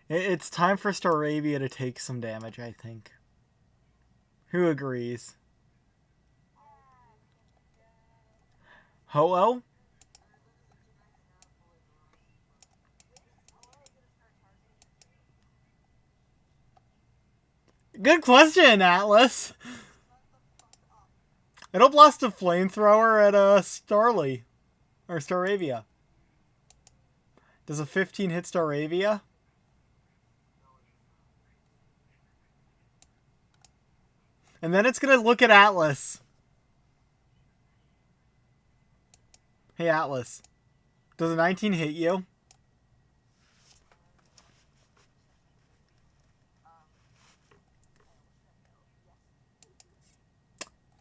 A: It's time for Staravia to take some damage, I think. Who agrees? Ho-Oh? Good question, Atlas. It'll blast a flamethrower at Starly. Or Staravia. Does a 15 hit Staravia? And then it's gonna look at Atlas. Hey, Atlas. Does a 19 hit you?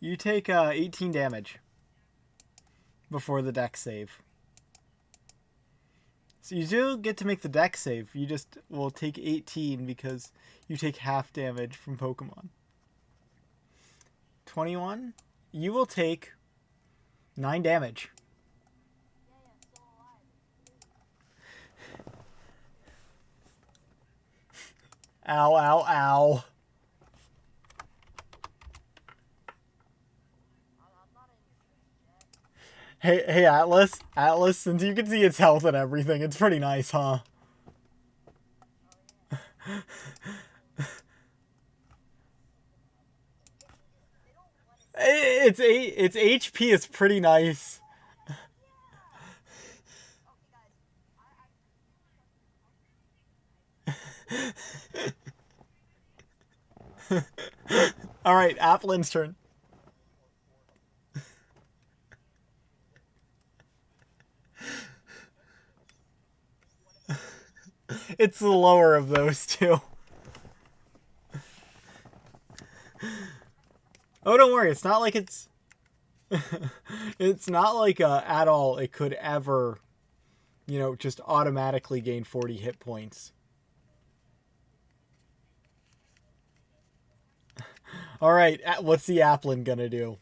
A: You take 18 damage before the dex save. So you do get to make the dex save. You just will take 18 because you take half damage from Pokemon. 21. You will take 9 damage.
B: Yay, I'm still alive.
A: Ow, ow, ow.
B: I'm not in your face yet.
A: Hey, Atlas. Atlas, since you can see its health and everything, it's pretty nice, huh?
B: Oh yeah. They don't want it.
A: Its HP is pretty nice.
B: Yeah. Okay, guys.
A: All right, Applin's turn. It's the lower of those two. Oh, don't worry. It's not like it's. It's not like at all. It could ever, just automatically gain 40 hit points. All right, what's the Applin gonna do?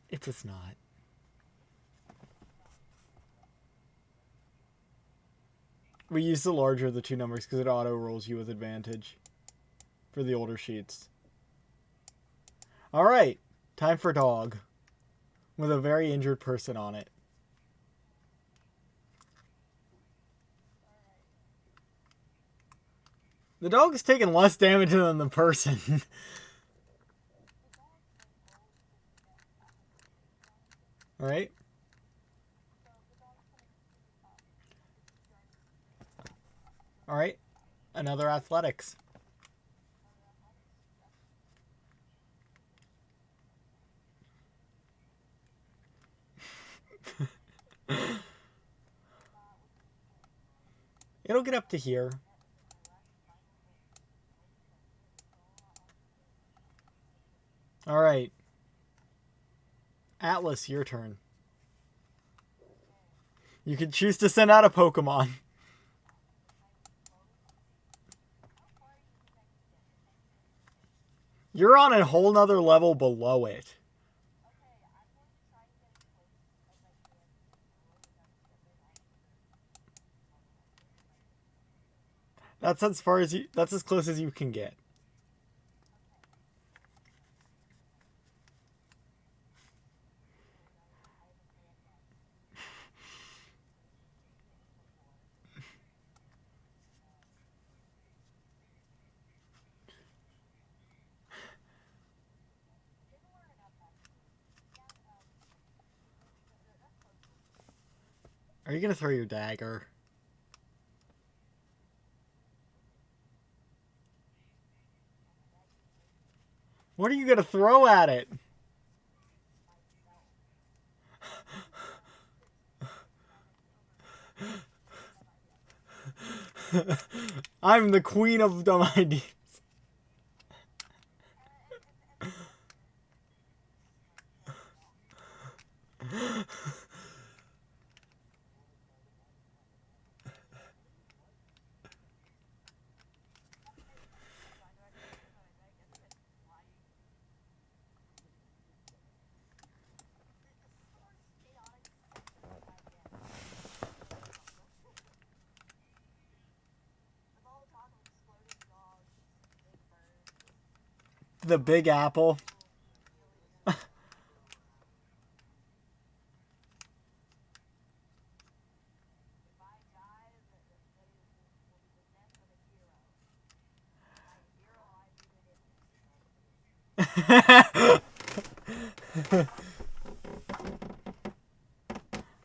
A: It does not. We use the larger of the two numbers because it auto rolls you with advantage for the older sheets. All right, time for dog with a very injured person on it. The dog is taking less damage than the person. All right. All right. Another athletics. It'll get up to here. All right. Atlas, your turn. You can choose to send out a Pokemon. You're on a whole nother level below it. That's as far as you. That's as close as you can get. Are you gonna throw your dagger? What are you gonna throw at it? I'm the queen of dumb ideas. The Big Apple.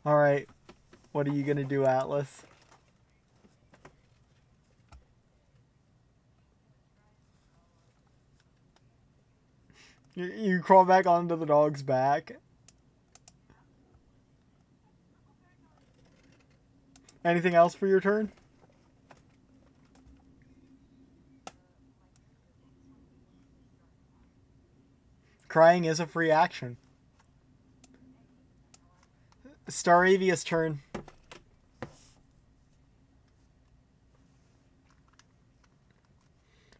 A: All right. What are you gonna do, Atlas? You crawl back onto the dog's back. Anything else for your turn? Crying is a free action. Staravia's turn.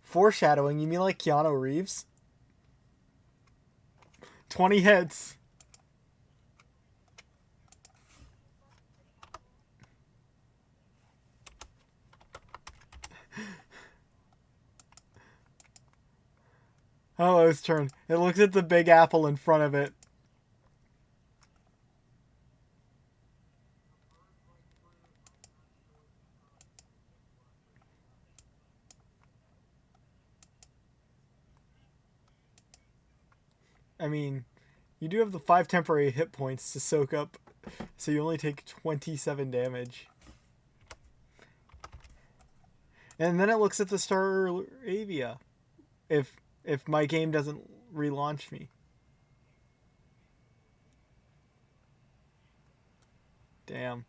A: Foreshadowing? You mean like Keanu Reeves? 20 hits. Hello's turn. It looks at the big apple in front of it. I mean, you do have the 5 temporary hit points to soak up, so you only take 27 damage. And then it looks at the Staravia. If my game doesn't relaunch me. Damn.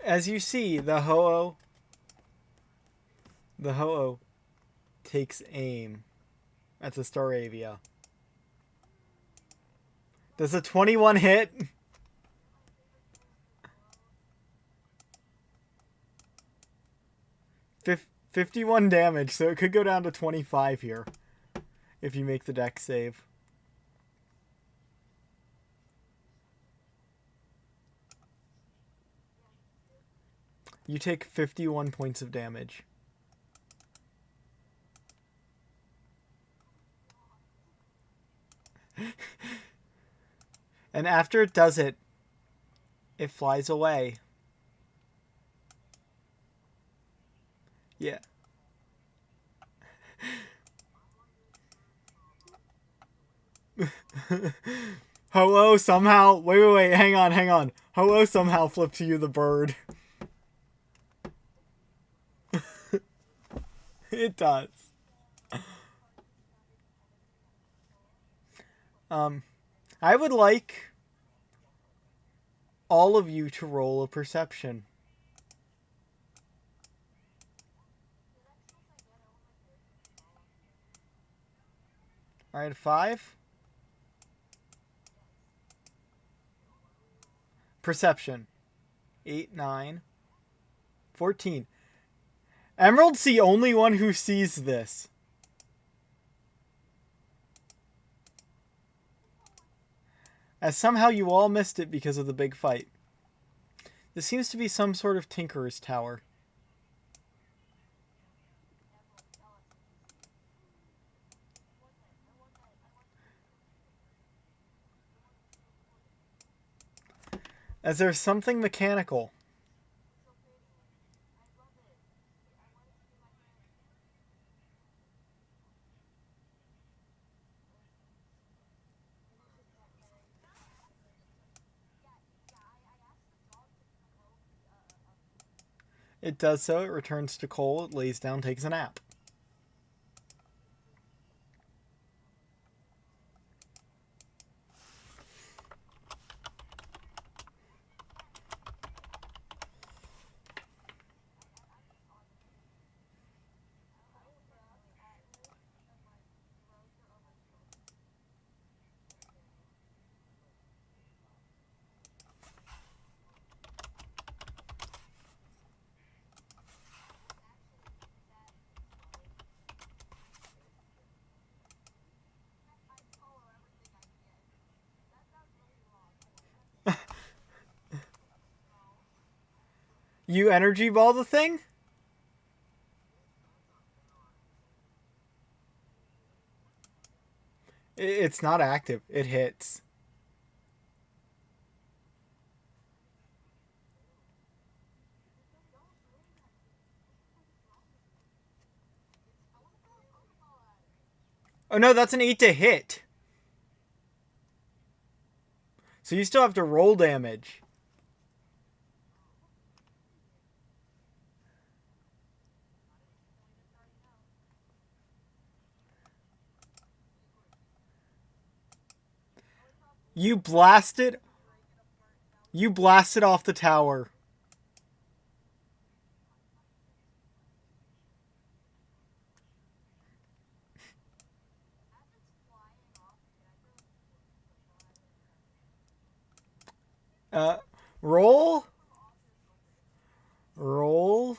A: As you see, the Ho-Oh takes aim at the Staravia. Does a 21 hit? 51 damage, so it could go down to 25 here if you make the deck save. You take 51 points of damage. And after it does it, it flies away. Yeah. Ho-Oh somehow... Wait, hang on. Ho-Oh somehow flips you the bird. It does. I would like all of you to roll a perception. Alright, 5. Perception. 8, 9, 14. Emerald's the only one who sees this. As somehow you all missed it because of the big fight. This seems to be some sort of Tinkerer's Tower. As there's something mechanical. It does so, it returns to Cole, it lays down, takes a nap. You energy ball the thing? It's not active. It hits. Oh no, that's an 8 to hit. So you still have to roll damage. You blasted. You blasted off the tower. Uh, roll. Roll.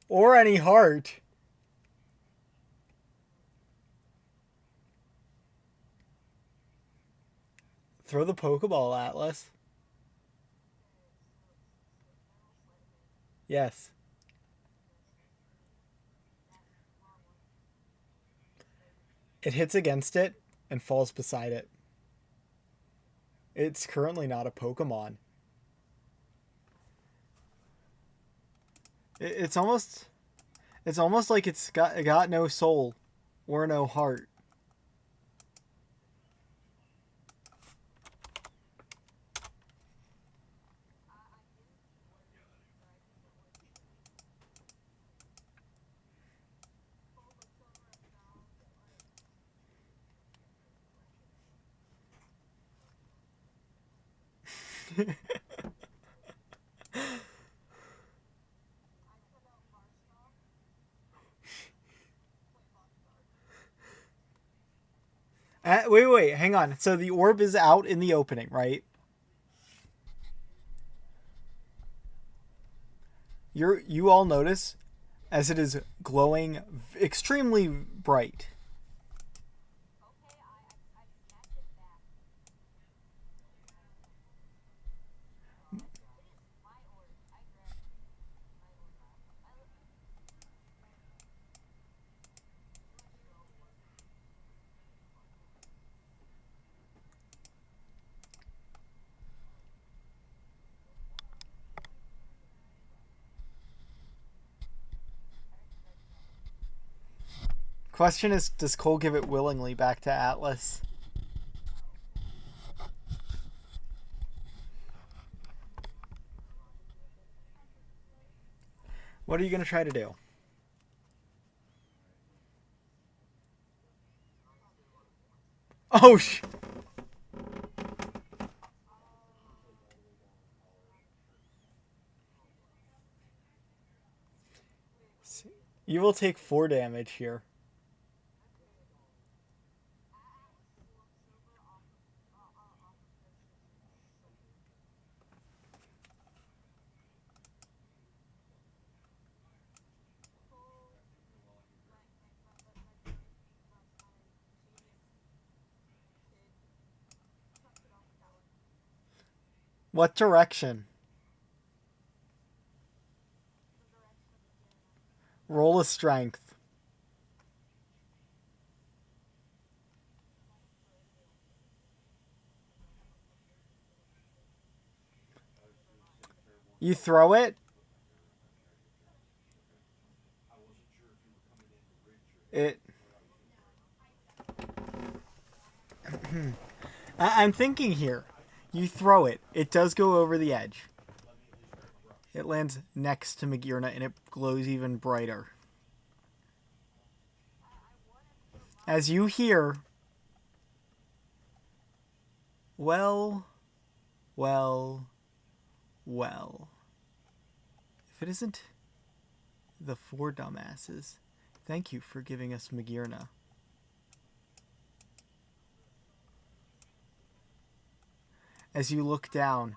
A: Or any heart. Throw the Pokeball, Atlas. Yes. It hits against it and falls beside it. It's currently not a Pokemon. It's almost like it's got no soul or no heart. Wait, hang on. So the orb is out in the opening, right? You all notice as it is glowing extremely bright. Question is, does Cole give it willingly back to Atlas? What are you gonna try to do? Oh sh! You will take 4 damage here. What direction? Roll a strength. You throw it. It. I'm thinking here. You throw it. It does go over the edge. It lands next to Magirna and it glows even brighter. As you hear, well, well, well. If it isn't the 4 dumbasses, thank you for giving us Magirna. As you look down,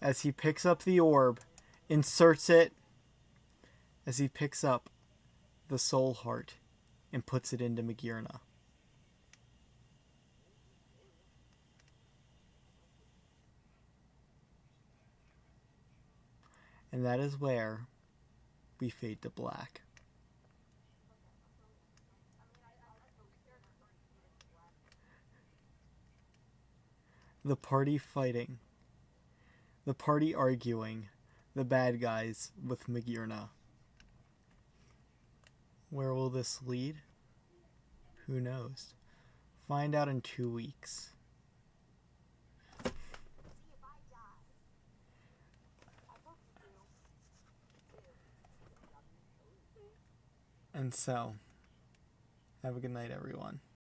A: as he picks up the orb, inserts it, as he picks up the soul heart and puts it into Magirna. And that is where we fade to black. The party fighting. The party arguing. The bad guys with Magirna. Where will this lead? Who knows? Find out in 2 weeks. And so, have a good night, everyone.